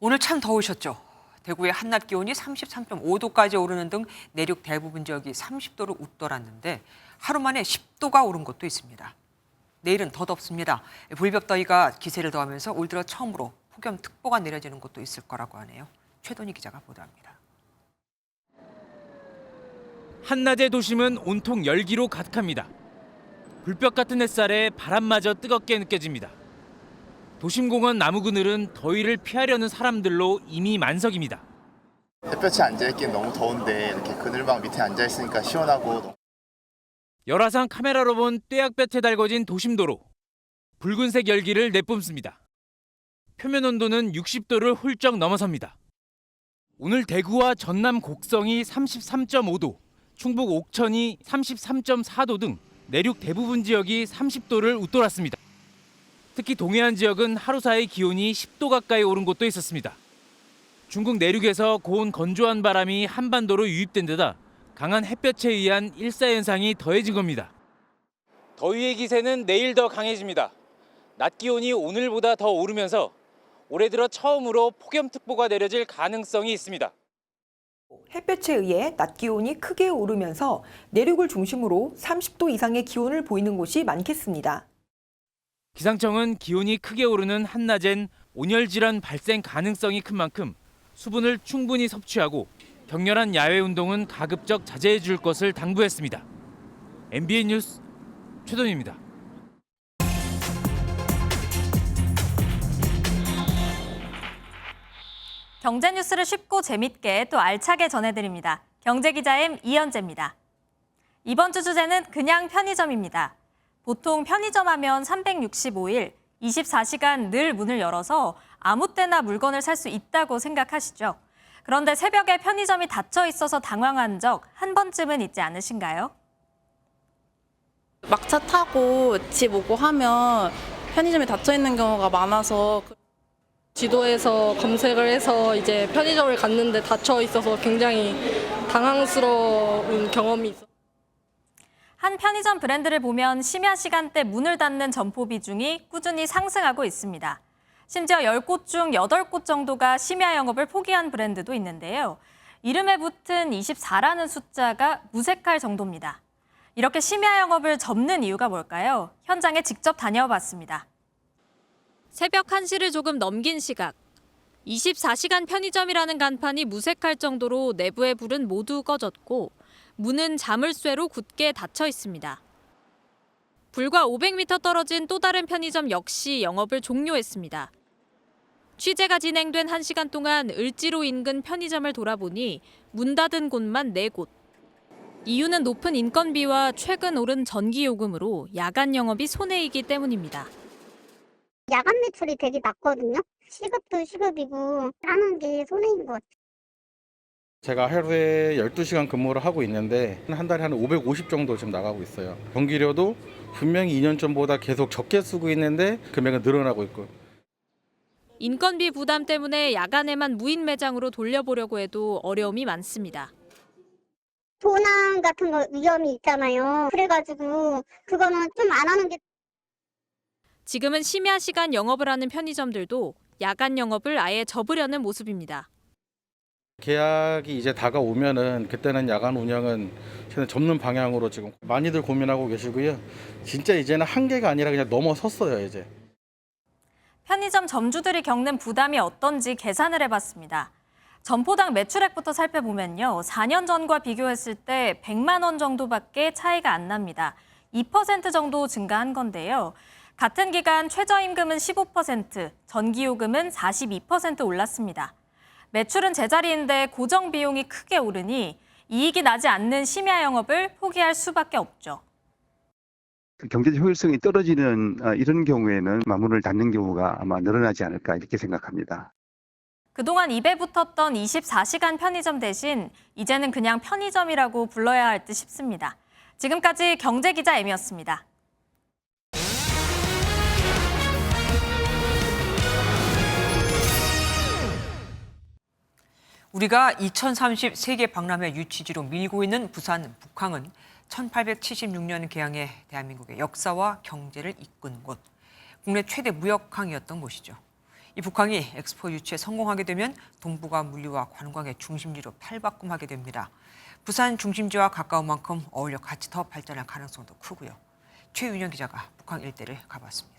오늘 참 더우셨죠. 대구의 한낮 기온이 33.5도까지 오르는 등 내륙 대부분 지역이 30도를 웃돌았는데 하루 만에 10도가 오른 곳도 있습니다. 내일은 더 덥습니다. 불볕더위가 기세를 더하면서 올 들어 처음으로 폭염특보가 내려지는 곳도 있을 거라고 하네요. 최돈희 기자가 보도합니다. 한낮의 도심은 온통 열기로 가득합니다. 불볕 같은 햇살에 바람마저 뜨겁게 느껴집니다. 도심공원 나무 그늘은 더위를 피하려는 사람들로 이미 만석입니다. 햇볕에 앉아있기엔 너무 더운데 이렇게 그늘방 밑에 앉아있으니까 시원하고. 열화상 카메라로 본 떼약볕에 달궈진 도심도로. 붉은색 열기를 내뿜습니다. 표면 온도는 60도를 훌쩍 넘어섭니다. 오늘 대구와 전남 곡성이 33.5도, 충북 옥천이 33.4도 등 내륙 대부분 지역이 30도를 웃돌았습니다. 특히 동해안 지역은 하루 사이 기온이 10도 가까이 오른 곳도 있었습니다. 중국 내륙에서 고온 건조한 바람이 한반도로 유입된 데다 강한 햇볕에 의한 일사현상이 더해진 겁니다. 더위의 기세는 내일 더 강해집니다. 낮 기온이 오늘보다 더 오르면서 올해 들어 처음으로 폭염특보가 내려질 가능성이 있습니다. 햇볕에 의해 낮 기온이 크게 오르면서 내륙을 중심으로 30도 이상의 기온을 보이는 곳이 많겠습니다. 기상청은 기온이 크게 오르는 한낮엔 온열 질환 발생 가능성이 큰 만큼 수분을 충분히 섭취하고 격렬한 야외 운동은 가급적 자제해 줄 것을 당부했습니다. MBN 뉴스 최돈입니다. 경제 뉴스를 쉽고 재밌게 또 알차게 전해드립니다. 경제기자M 이현재입니다. 이번 주 주제는 그냥 편의점입니다. 보통 편의점 하면 365일, 24시간 늘 문을 열어서 아무 때나 물건을 살 수 있다고 생각하시죠? 그런데 새벽에 편의점이 닫혀 있어서 당황한 적 한 번쯤은 있지 않으신가요? 막차 타고 집 오고 하면 편의점이 닫혀 있는 경우가 많아서 지도에서 검색을 해서 이제 편의점을 갔는데 닫혀 있어서 굉장히 당황스러운 경험이 있었어요. 한 편의점 브랜드를 보면 심야 시간대 문을 닫는 점포 비중이 꾸준히 상승하고 있습니다. 심지어 10곳 중 8곳 정도가 심야 영업을 포기한 브랜드도 있는데요. 이름에 붙은 24라는 숫자가 무색할 정도입니다. 이렇게 심야 영업을 접는 이유가 뭘까요? 현장에 직접 다녀봤습니다. 새벽 1시를 조금 넘긴 시각. 24시간 편의점이라는 간판이 무색할 정도로 내부의 불은 모두 꺼졌고 문은 자물쇠로 굳게 닫혀 있습니다. 불과 500m 떨어진 또 다른 편의점 역시 영업을 종료했습니다. 취재가 진행된 1시간 동안 을지로 인근 편의점을 돌아보니 문 닫은 곳만 4곳. 이유는 높은 인건비와 최근 오른 전기요금으로 야간 영업이 손해이기 때문입니다. 야간 매출이 되게 낮거든요. 시급도 시급이고 하는 게 손해인 것 같아요. 제가 하루에 12시간 근무를 하고 있는데 한 달에 한 550 정도 지금 나가고 있어요. 전기료도 분명히 2년 전보다 계속 적게 쓰고 있는데 금액은 늘어나고 있고. 인건비 부담 때문에 야간에만 무인 매장으로 돌려보려고 해도 어려움이 많습니다. 도난 같은 거 위험이 있잖아요. 그래가지고 그거는 좀 안 하는 게. 지금은 심야 시간 영업을 하는 편의점들도 야간 영업을 아예 접으려는 모습입니다. 계약이 이제 다가오면은 그때는 야간 운영은 접는 방향으로 지금 많이들 고민하고 계시고요. 진짜 이제는 한계가 아니라 그냥 넘어섰어요, 이제. 편의점 점주들이 겪는 부담이 어떤지 계산을 해봤습니다. 점포당 매출액부터 살펴보면요. 4년 전과 비교했을 때 100만 원 정도밖에 차이가 안 납니다. 2% 정도 증가한 건데요. 같은 기간 최저임금은 15%, 전기요금은 42% 올랐습니다. 매출은 제자리인데 고정 비용이 크게 오르니 이익이 나지 않는 심야 영업을 포기할 수밖에 없죠. 경제적 효율성이 떨어지는 이런 경우에는 마문을 닫는 경우가 아마 늘어나지 않을까 이렇게 생각합니다. 그동안 입에 붙었던 24시간 편의점 대신 이제는 그냥 편의점이라고 불러야 할 듯 싶습니다. 지금까지 경제기자 M이었습니다. 우리가 2030 세계 박람회 유치지로 밀고 있는 부산 북항은 1876년 개항해 대한민국의 역사와 경제를 이끈 곳, 국내 최대 무역항이었던 곳이죠. 이 북항이 엑스포 유치에 성공하게 되면 동북아 물류와 관광의 중심지로 탈바꿈하게 됩니다. 부산 중심지와 가까운 만큼 어울려 같이 더 발전할 가능성도 크고요. 최윤영 기자가 북항 일대를 가봤습니다.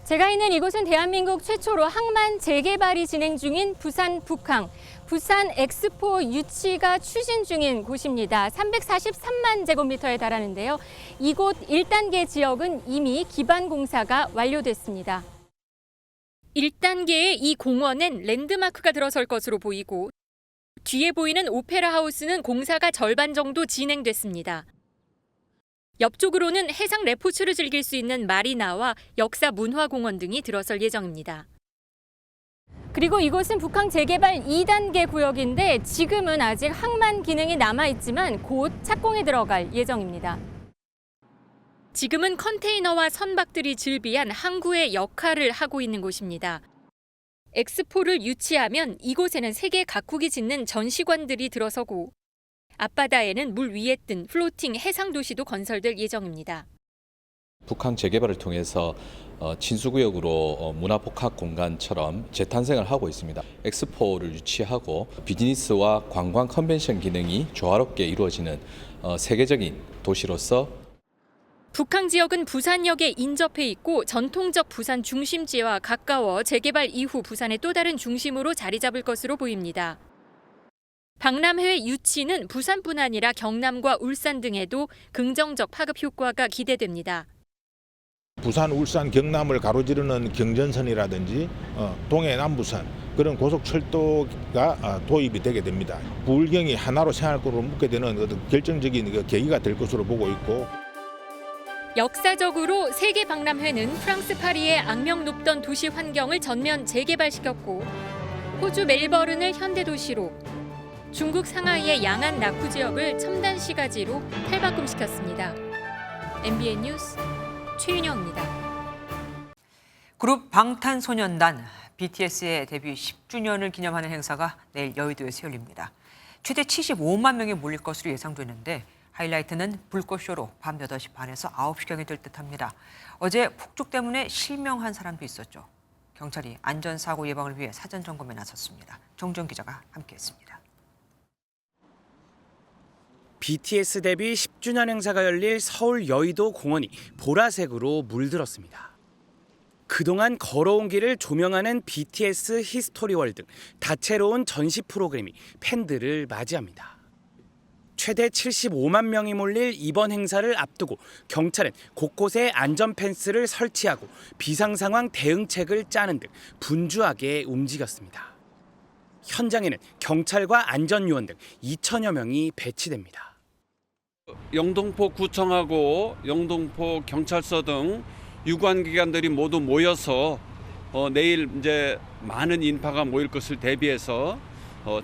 제가 있는 이곳은 대한민국 최초로 항만 재개발이 진행 중인 부산 북항. 부산 엑스포 유치가 추진 중인 곳입니다. 343만 제곱미터에 달하는데요. 이곳 1단계 지역은 이미 기반 공사가 완료됐습니다. 1단계의 이 공원엔 랜드마크가 들어설 것으로 보이고 뒤에 보이는 오페라 하우스는 공사가 절반 정도 진행됐습니다. 옆쪽으로는 해상 레포츠를 즐길 수 있는 마리나와 역사 문화공원 등이 들어설 예정입니다. 그리고 이곳은 북항 재개발 2단계 구역인데 지금은 아직 항만 기능이 남아있지만 곧 착공에 들어갈 예정입니다. 지금은 컨테이너와 선박들이 즐비한 항구의 역할을 하고 있는 곳입니다. 엑스포를 유치하면 이곳에는 세계 각국이 짓는 전시관들이 들어서고 앞바다에는 물 위에 뜬 플로팅 해상 도시도 건설될 예정입니다. 북항 재개발을 통해서 친수구역으로 문화복합 공간처럼 재탄생을 하고 있습니다. 엑스포를 유치하고 비즈니스와 관광 컨벤션 기능이 조화롭게 이루어지는 세계적인 도시로서 북항 지역은 부산역에 인접해 있고 전통적 부산 중심지와 가까워 재개발 이후 부산의 또 다른 중심으로 자리 잡을 것으로 보입니다. 박람회 유치는 부산뿐 아니라 경남과 울산 등에도 긍정적 파급 효과가 기대됩니다. 부산, 울산, 경남을 가로지르는 경전선이라든지 동해 남부선 그런 고속철도가 도입이 되게 됩니다. 부울경이 하나로 생활권으로 묶게 되는 어떤 결정적인 계기가 될 것으로 보고 있고. 역사적으로 세계 박람회는 프랑스 파리의 악명 높던 도시 환경을 전면 재개발시켰고 호주 멜버른을 현대도시로 중국 상하이의 양안 나쿠 지역을 첨단 시가지로 탈바꿈시켰습니다. MBN 뉴스 최윤영입니다. 그룹 방탄소년단 BTS의 데뷔 10주년을 기념하는 행사가 내일 여의도에서 열립니다. 최대 75만 명이 몰릴 것으로 예상되는데 하이라이트는 불꽃쇼로 밤 8시 반에서 9시경에 될 듯합니다. 어제 폭죽 때문에 실명한 사람도 있었죠. 경찰이 안전사고 예방을 위해 사전 점검에 나섰습니다. 정주영 기자가 함께했습니다. BTS 데뷔 10주년 행사가 열릴 서울 여의도 공원이 보라색으로 물들었습니다. 그동안 걸어온 길을 조명하는 BTS 히스토리월 등 다채로운 전시 프로그램이 팬들을 맞이합니다. 최대 75만 명이 몰릴 이번 행사를 앞두고 경찰은 곳곳에 안전 펜스를 설치하고 비상 상황 대응책을 짜는 등 분주하게 움직였습니다. 현장에는 경찰과 안전요원 등 2천여 명이 배치됩니다. 영등포 구청하고 영등포 경찰서 등 유관기관들이 모두 모여서 내일 이제 많은 인파가 모일 것을 대비해서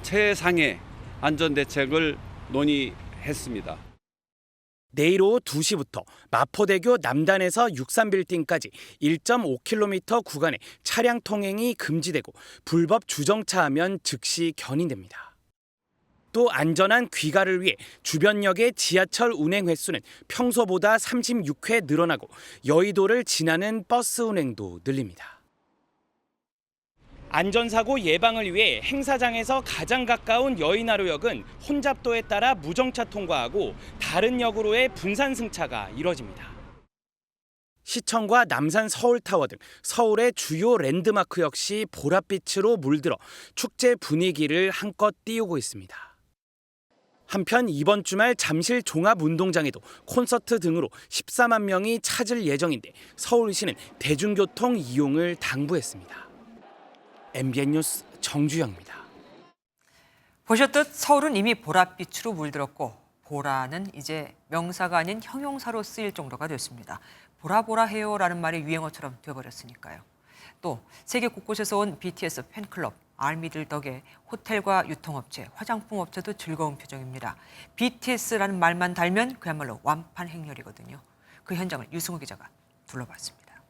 최상의 안전대책을 논의했습니다. 내일 오후 2시부터 마포대교 남단에서 63빌딩까지 1.5km 구간에 차량 통행이 금지되고 불법 주정차하면 즉시 견인됩니다. 또 안전한 귀가를 위해 주변역의 지하철 운행 횟수는 평소보다 36회 늘어나고 여의도를 지나는 버스 운행도 늘립니다. 안전사고 예방을 위해 행사장에서 가장 가까운 여의나루역은 혼잡도에 따라 무정차 통과하고 다른 역으로의 분산 승차가 이뤄집니다. 시청과 남산 서울타워 등 서울의 주요 랜드마크 역시 보랏빛으로 물들어 축제 분위기를 한껏 띄우고 있습니다. 한편 이번 주말 잠실 종합운동장에도 콘서트 등으로 14만 명이 찾을 예정인데 서울시는 대중교통 이용을 당부했습니다. MBN 뉴스 정주영입니다. 보셨듯 서울은 이미 보랏빛으로 물들었고 보라는 이제 명사가 아닌 형용사로 쓰일 정도가 됐습니다. 보라보라해요라는 말이 유행어처럼 되어버렸으니까요. 또 세계 곳곳에서 온 BTS 팬클럽, 아미들 덕에 호텔과 유통업체, 화장품업체도 즐거운 표정입니다. BTS라는 말만 달면 그야말로 완판 행렬이거든요. 그 현장을 유승우 기자가 둘러봤습니다.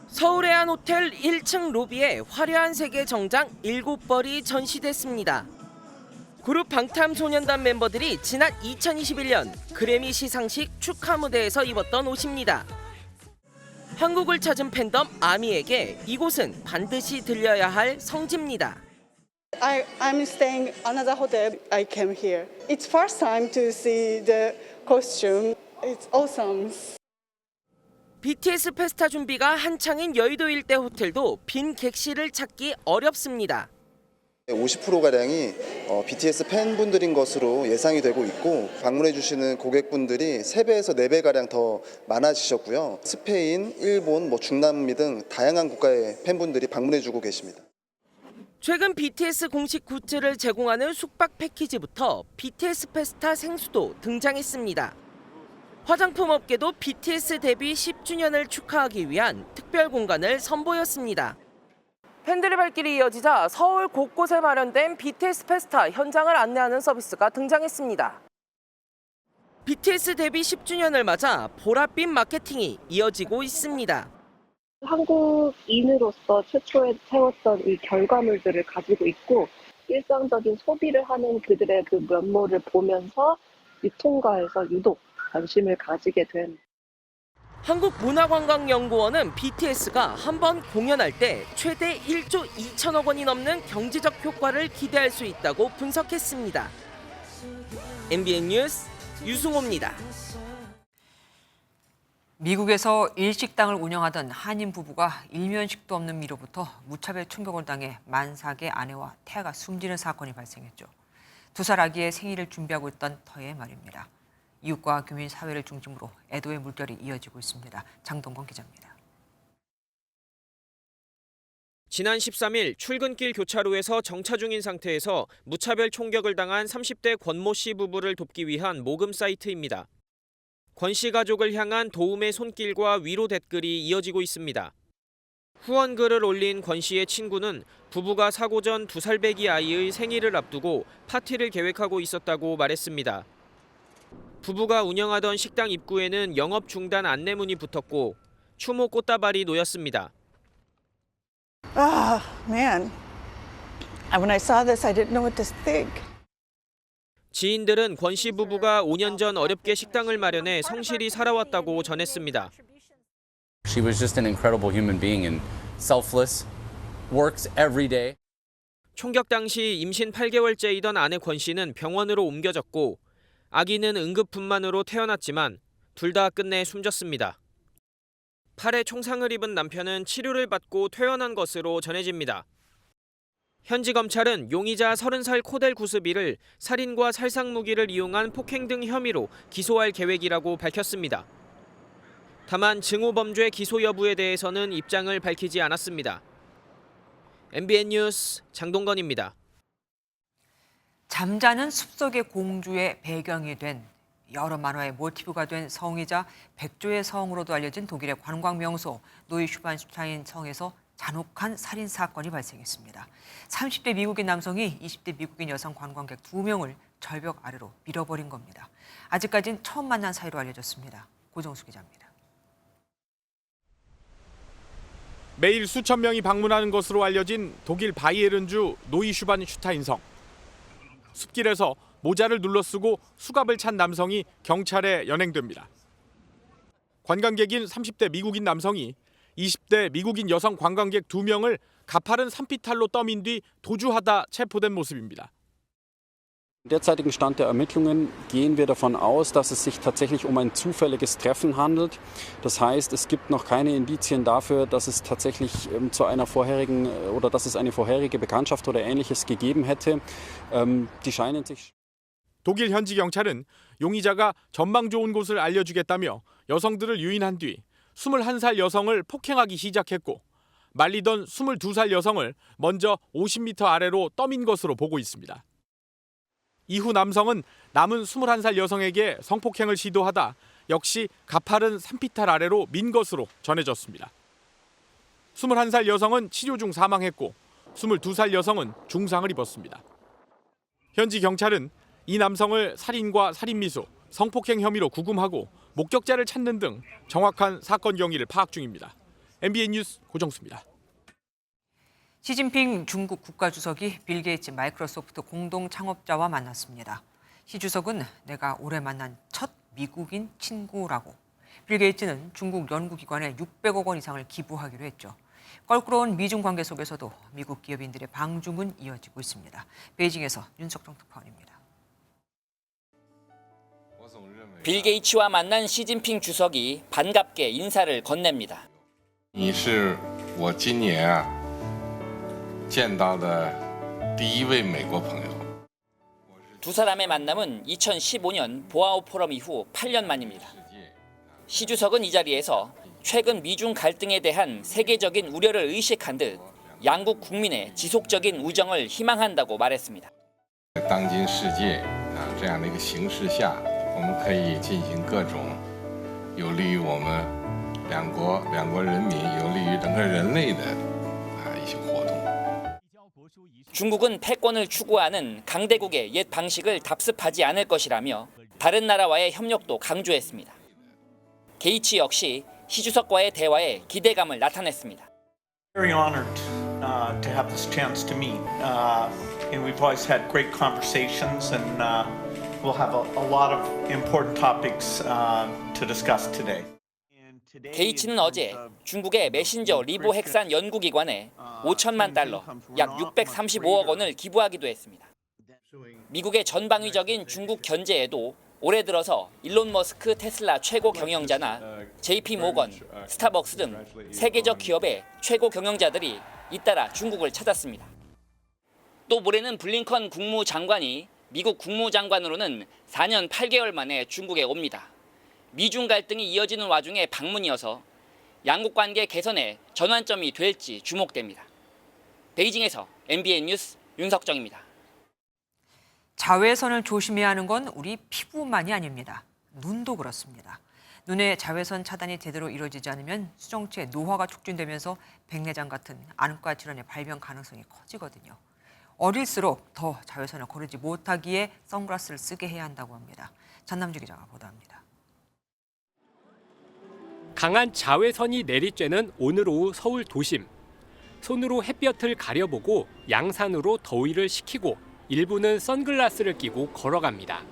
서울의 한 호텔 1층 로비에 화려한 색의 정장 7벌이 전시됐습니다. 그룹 방탄소년단 멤버들이 지난 2021년 그래미 시상식 축하 무대에서 입었던 옷입니다. 한국을 찾은 팬덤 아미에게 이곳은 반드시 들려야 할 성지입니다. I'm staying another hotel. I came here. It's first time to see the costume. It's awesome. BTS 페스타 준비가 한창인 여의도 일대 호텔도 빈 객실을 찾기 어렵습니다. 50%가량이 BTS 팬분들인 것으로 예상이 되고 있고 방문해 주시는 고객분들이 3배에서 4배가량 더 많아지셨고요. 스페인, 일본, 중남미 등 다양한 국가의 팬분들이 방문해 주고 계십니다. 최근 BTS 공식 굿즈를 제공하는 숙박 패키지부터 BTS 페스타 생수도 등장했습니다. 화장품 업계도 BTS 데뷔 10주년을 축하하기 위한 특별 공간을 선보였습니다. 팬들의 발길이 이어지자 서울 곳곳에 마련된 BTS 페스타 현장을 안내하는 서비스가 등장했습니다. BTS 데뷔 10주년을 맞아 보랏빛 마케팅이 이어지고 있습니다. 한국인으로서 최초에 세웠던 이 결과물들을 가지고 있고 일상적인 소비를 하는 그들의 그 면모를 보면서 유통가에서 유독 관심을 가지게 된. 한국문화관광연구원은 BTS가 한 번 공연할 때 최대 1조 2천억 원이 넘는 경제적 효과를 기대할 수 있다고 분석했습니다. MBN 뉴스 유승호입니다. 미국에서 일식당을 운영하던 한인 부부가 일면식도 없는 미로부터 무차별 충격을 당해 만삭의 아내와 태아가 숨지는 사건이 발생했죠. 2살 아기의 생일을 준비하고 있던 터에 말입니다. 이웃과 교민 사회를 중심으로 애도의 물결이 이어지고 있습니다. 장동건 기자입니다. 지난 13일 출근길 교차로에서 정차 중인 상태에서 무차별 총격을 당한 30대 권모 씨 부부를 돕기 위한 모금 사이트입니다. 권 씨 가족을 향한 도움의 손길과 위로 댓글이 이어지고 있습니다. 후원글을 올린 권 씨의 친구는 부부가 사고 전 2살 배기 아이의 생일을 앞두고 파티를 계획하고 있었다고 말했습니다. 부부가 운영하던 식당 입구에는 영업 중단 안내문이 붙었고 추모 꽃다발이 놓였습니다. Man. When I saw this, I didn't know what to think. 지인들은 권 씨 부부가 5년 전 어렵게 식당을 마련해 성실히 살아왔다고 전했습니다. She was just an incredible human being and selfless, works every day. 총격 당시 임신 8개월째이던 아내 권 씨는 병원으로 옮겨졌고 아기는 응급분만으로 태어났지만 둘 다 끝내 숨졌습니다. 팔에 총상을 입은 남편은 치료를 받고 퇴원한 것으로 전해집니다. 현지 검찰은 용의자 30살 코델 구스비를 살인과 살상 무기를 이용한 폭행 등 혐의로 기소할 계획이라고 밝혔습니다. 다만 증오범죄 기소 여부에 대해서는 입장을 밝히지 않았습니다. MBN 뉴스 장동건입니다. 잠자는 숲속의 공주의 배경이 된 여러 만화의 모티브가 된 성이자 백조의 성으로도 알려진 독일의 관광 명소 노이슈반슈타인 성에서 잔혹한 살인 사건이 발생했습니다. 30대 미국인 남성이 20대 미국인 여성 관광객 2명을 절벽 아래로 밀어버린 겁니다. 아직까지는 처음 만난 사이로 알려졌습니다. 고정수 기자입니다. 매일 수천 명이 방문하는 것으로 알려진 독일 바이에른주 노이슈반슈타인 성. 숲길에서 모자를 눌러쓰고 수갑을 찬 남성이 경찰에 연행됩니다. 관광객인 30대 미국인 남성이 20대 미국인 여성 관광객 2명을 가파른 산비탈로 떠민 뒤 도주하다 체포된 모습입니다. Derzeitigen Stand der Ermittlungen gehen wir davon aus, dass es sich tatsächlich um ein zufälliges Treffen handelt. Das heißt, es gibt noch keine Indizien dafür, dass es tatsächlich zu einer vorherigen oder dass es eine vorherige Bekanntschaft oder Ähnliches gegeben hätte. Die scheinen sich. 독일 현지 경찰은 용의자가 전망 좋은 곳을 알려주겠다며 여성들을 유인한 뒤 21살 여성을 폭행하기 시작했고 말리던 22살 여성을 먼저 50m 아래로 떠민 것으로 보고 있습니다. 이후 남성은 남은 21살 여성에게 성폭행을 시도하다 역시 가파른 산비탈 아래로 민 것으로 전해졌습니다. 21살 여성은 치료 중 사망했고 22살 여성은 중상을 입었습니다. 현지 경찰은 이 남성을 살인과 살인미수, 성폭행 혐의로 구금하고 목격자를 찾는 등 정확한 사건 경위를 파악 중입니다. MBN 뉴스 고정수입니다. 시진핑 중국 국가주석이 빌 게이츠 마이크로소프트 공동 창업자와 만났습니다. 시 주석은 내가 올해 만난 첫 미국인 친구라고. 빌 게이츠는 중국 연구기관에 600억 원 이상을 기부하기로 했죠. 껄끄러운 미중 관계 속에서도 미국 기업인들의 방중은 이어지고 있습니다. 베이징에서 윤석정 특파원입니다. 빌 게이츠와 만난 시진핑 주석이 반갑게 인사를 건넵니다. 你是我今年见到的第一位美国朋友。 두 사람의 만남은 2015년 보아오 포럼 이후 8년 만입니다. 시 주석은 이 자리에서 최근 미중 갈등에 대한 세계적인 우려를 의식한 듯 양국 국민의 지속적인 우정을 희망한다고 말했습니다. 当今世界这样的一个形势下，我们可以进行各种有利于我们两国人民、有利于整个人类的一些活动。 중국은 패권을 추구하는 강대국의 옛 방식을 답습하지 않을 것이라며 다른 나라와의 협력도 강조했습니다. 게이츠 역시 시 주석과의 대화에 기대감을 나타냈습니다. Very honored to have this chance to meet. And we've always had great conversations, and we'll have a lot of important topics to discuss today. 게이츠는 어제 중국의 메신저 리보 핵산 연구기관에 5천만 달러, 약 635억 원을 기부하기도 했습니다. 미국의 전방위적인 중국 견제에도 올해 들어서 일론 머스크 테슬라 최고 경영자나 JP 모건, 스타벅스 등 세계적 기업의 최고 경영자들이 잇따라 중국을 찾았습니다. 또 모레는 블링컨 국무장관이 미국 국무장관으로는 4년 8개월 만에 중국에 옵니다. 미중 갈등이 이어지는 와중에 방문이어서 양국 관계 개선에 전환점이 될지 주목됩니다. 베이징에서 MBN 뉴스 윤석정입니다. 자외선을 조심해야 하는 건 우리 피부만이 아닙니다. 눈도 그렇습니다. 눈의 자외선 차단이 제대로 이루어지지 않으면 수정체의 노화가 촉진되면서 백내장 같은 안과 질환의 발병 가능성이 커지거든요. 어릴수록 더 자외선을 거르지 못하기에 선글라스를 쓰게 해야 한다고 합니다. 전남주 기자가 보도합니다. 강한 자외선이 내리쬐는 오늘 오후 서울 도심. 손으로 햇볕을 가려보고 양산으로 더위를 식히고 일부는 선글라스를 끼고 걸어갑니다.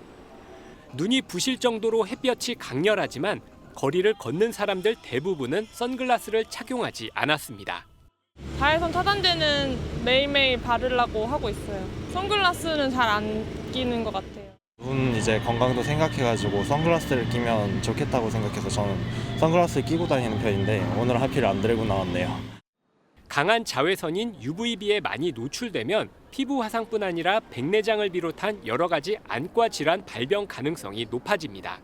눈이 부실 정도로 햇볕이 강렬하지만 거리를 걷는 사람들 대부분은 선글라스를 착용하지 않았습니다. 자외선 차단제는 매일매일 바르려고 하고 있어요. 선글라스는 잘 안 끼는 것 같아요. 눈 이제 건강도 생각해가지고 선글라스를 끼면 좋겠다고 생각해서 저는 선글라스를 끼고 다니는 편인데 오늘 하필 안 들고 나왔네요. 강한 자외선인 UVB에 많이 노출되면 피부 화상뿐 아니라 백내장을 비롯한 여러 가지 안과 질환 발병 가능성이 높아집니다.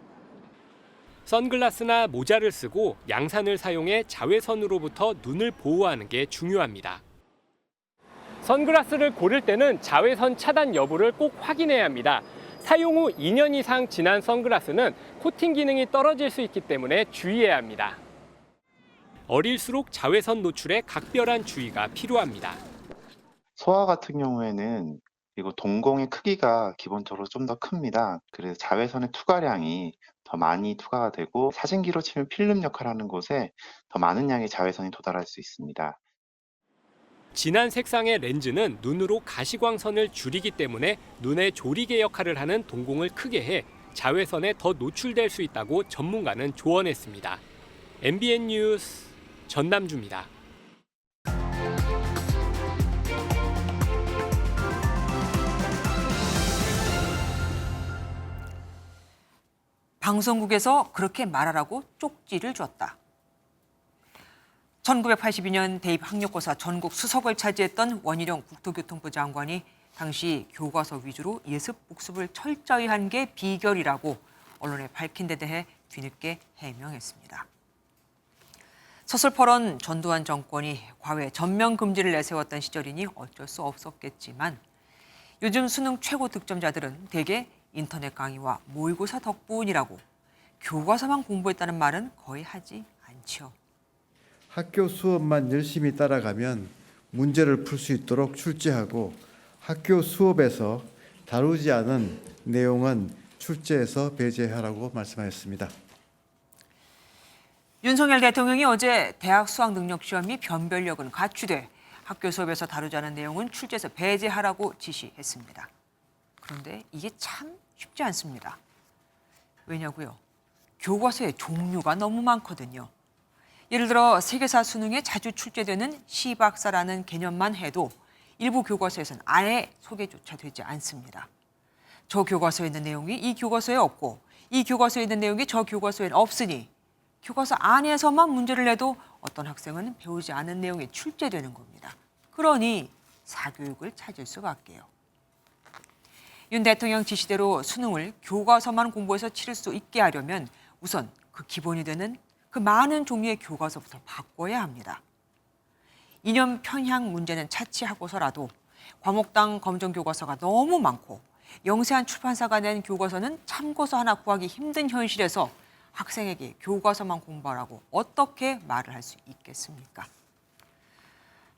선글라스나 모자를 쓰고 양산을 사용해 자외선으로부터 눈을 보호하는 게 중요합니다. 선글라스를 고를 때는 자외선 차단 여부를 꼭 확인해야 합니다. 사용 후 2년 이상 지난 선글라스는 코팅 기능이 떨어질 수 있기 때문에 주의해야 합니다. 어릴수록 자외선 노출에 각별한 주의가 필요합니다. 소아 같은 경우에는 그리고 동공의 크기가 기본적으로 좀 더 큽니다. 그래서 자외선의 투과량이 더 많이 투과가 되고 사진기로 치면 필름 역할을 하는 곳에 더 많은 양의 자외선이 도달할 수 있습니다. 진한 색상의 렌즈는 눈으로 가시광선을 줄이기 때문에 눈의 조리개 역할을 하는 동공을 크게 해 자외선에 더 노출될 수 있다고 전문가는 조언했습니다. MBN 뉴스 전남주입니다. 방송국에서 그렇게 말하라고 쪽지를 줬다. 1982년 대입 학력고사 전국 수석을 차지했던 원희룡 국토교통부 장관이 당시 교과서 위주로 예습 복습을 철저히 한 게 비결이라고 언론에 밝힌 데 대해 뒤늦게 해명했습니다. 서슬퍼런 전두환 정권이 과외 전면 금지를 내세웠던 시절이니 어쩔 수 없었겠지만 요즘 수능 최고 득점자들은 대개 인터넷 강의와 모의고사 덕분이라고 교과서만 공부했다는 말은 거의 하지 않죠. 학교 수업만 열심히 따라가면 문제를 풀 수 있도록 출제하고 학교 수업에서 다루지 않은 내용은 출제해서 배제하라고 말씀하셨습니다. 윤석열 대통령이 어제 대학 수학 능력 시험이 변별력은 갖추되 학교 수업에서 다루지 않은 내용은 출제에서 배제하라고 지시했습니다. 그런데 이게 참 쉽지 않습니다. 왜냐고요? 교과서의 종류가 너무 많거든요. 예를 들어 세계사 수능에 자주 출제되는 시박사라는 개념만 해도 일부 교과서에서는 아예 소개조차 되지 않습니다. 저 교과서에 있는 내용이 이 교과서에 없고 이 교과서에 있는 내용이 저 교과서에 없으니 교과서 안에서만 문제를 내도 어떤 학생은 배우지 않은 내용이 출제되는 겁니다. 그러니 사교육을 찾을 수밖에요. 윤 대통령 지시대로 수능을 교과서만 공부해서 치를 수 있게 하려면 우선 그 기본이 되는 그 많은 종류의 교과서부터 바꿔야 합니다. 이념 편향 문제는 차치하고서라도 과목당 검정 교과서가 너무 많고 영세한 출판사가 낸 교과서는 참고서 하나 구하기 힘든 현실에서 학생에게 교과서만 공부하라고 어떻게 말을 할 수 있겠습니까?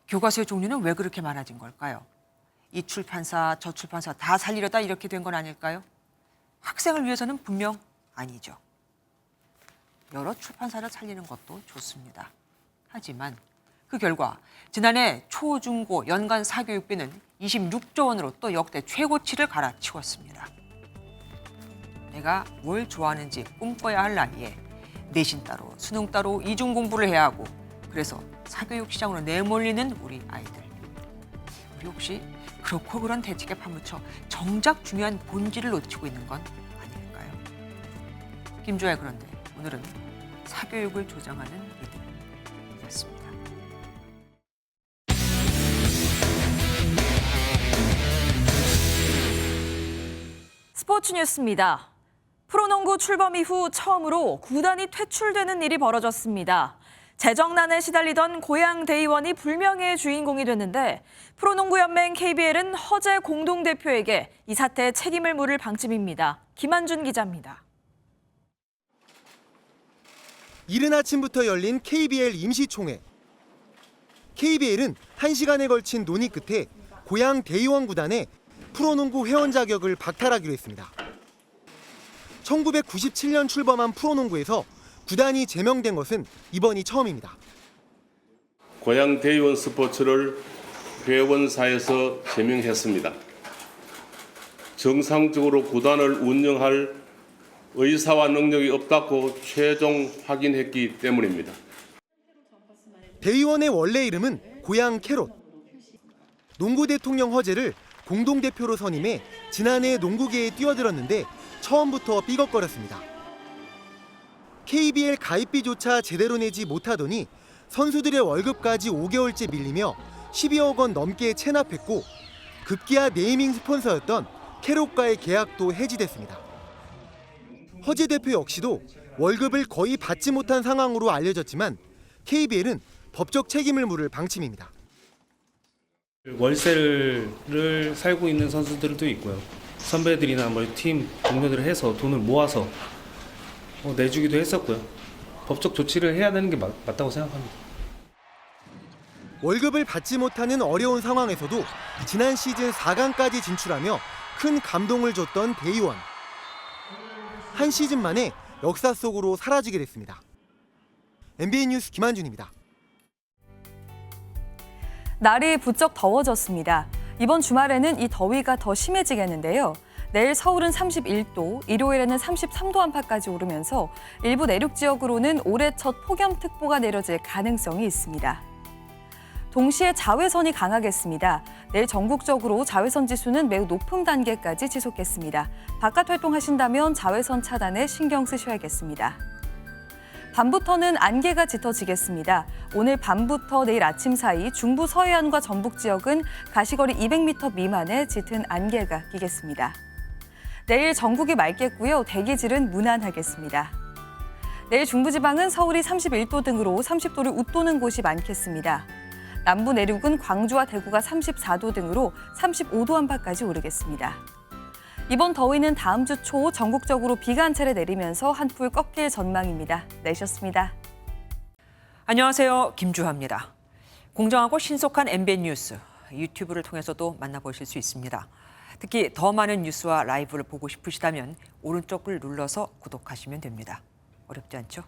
교과서의 종류는 왜 그렇게 많아진 걸까요? 이 출판사, 저 출판사 다 살리려다 이렇게 된 건 아닐까요? 학생을 위해서는 분명 아니죠. 여러 출판사를 살리는 것도 좋습니다. 하지만 그 결과 지난해 초, 중, 고 연간 사교육비는 26조 원으로 또 역대 최고치를 갈아치웠습니다. 내가 뭘 좋아하는지 꿈꿔야 할 나이에 내신 따로, 수능 따로 이중 공부를 해야 하고 그래서 사교육 시장으로 내몰리는 우리 아이들. 우리 혹시 그렇고 그런 대책에 파묻혀 정작 중요한 본질을 놓치고 있는 건 아닐까요? 김주아의 그런데 오늘은 사교육을 조장하는 이들이었습니다. 스포츠 뉴스입니다. 프로농구 출범 이후 처음으로 구단이 퇴출되는 일이 벌어졌습니다. 재정난에 시달리던 고양 대의원이 불명예의 주인공이 됐는데 프로농구연맹 KBL은 허재 공동대표에게 이 사태에 책임을 물을 방침입니다. 김한준 기자입니다. 이른 아침부터 열린 KBL 임시총회. KBL은 1시간에 걸친 논의 끝에 고양 대의원 구단에 프로농구 회원 자격을 박탈하기로 했습니다. 1997년 출범한 프로농구에서 구단이 제명된 것은 이번이 처음입니다. 고양 대의원 스포츠를 회원사에서 제명했습니다. 정상적으로 구단을 운영할 의사와 능력이 없다고 최종 확인했기 때문입니다. 대의원의 원래 이름은 고양 캐롯. 농구 대통령 허재를 공동대표로 선임해 지난해 농구계에 뛰어들었는데 처음부터 삐걱거렸습니다. KBL 가입비조차 제대로 내지 못하더니 선수들의 월급까지 5개월째 밀리며 12억 원 넘게 체납했고 급기야 네이밍 스폰서였던 캐롯과의 계약도 해지됐습니다. 허재 대표 역시도 월급을 거의 받지 못한 상황으로 알려졌지만 KBL은 법적 책임을 물을 방침입니다. 월세를 살고 있는 선수들도 있고요. 선배들이나 팀 동료들을 해서 돈을 모아서 내주기도 했었고요. 법적 조치를 해야 되는 게 맞다고 생각합니다. 월급을 받지 못하는 어려운 상황에서도 지난 시즌 4강까지 진출하며 큰 감동을 줬던 대의원. 한 시즌 만에 역사 속으로 사라지게 됐습니다. MBN 뉴스 김한준입니다. 날이 부쩍 더워졌습니다. 이번 주말에는 이 더위가 더 심해지겠는데요. 내일 서울은 31도, 일요일에는 33도 안팎까지 오르면서 일부 내륙 지역으로는 올해 첫 폭염특보가 내려질 가능성이 있습니다. 동시에 자외선이 강하겠습니다. 내일 전국적으로 자외선 지수는 매우 높은 단계까지 지속겠습니다. 바깥 활동하신다면 자외선 차단에 신경 쓰셔야겠습니다. 밤부터는 안개가 짙어지겠습니다. 오늘 밤부터 내일 아침 사이 중부 서해안과 전북 지역은 가시거리 200m 미만의 짙은 안개가 끼겠습니다. 내일 전국이 맑겠고요. 대기질은 무난하겠습니다. 내일 중부지방은 서울이 31도 등으로 30도를 웃도는 곳이 많겠습니다. 남부 내륙은 광주와 대구가 34도 등으로 35도 안팎까지 오르겠습니다. 이번 더위는 다음 주 초 전국적으로 비가 한 차례 내리면서 한풀 꺾일 전망입니다. 내셨습니다. 안녕하세요. 김주하입니다. 공정하고 신속한 MBN 뉴스, 유튜브를 통해서도 만나보실 수 있습니다. 특히 더 많은 뉴스와 라이브를 보고 싶으시다면 오른쪽을 눌러서 구독하시면 됩니다. 어렵지 않죠?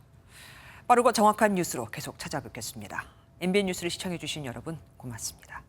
빠르고 정확한 뉴스로 계속 찾아뵙겠습니다. MBN 뉴스를 시청해주신 여러분 고맙습니다.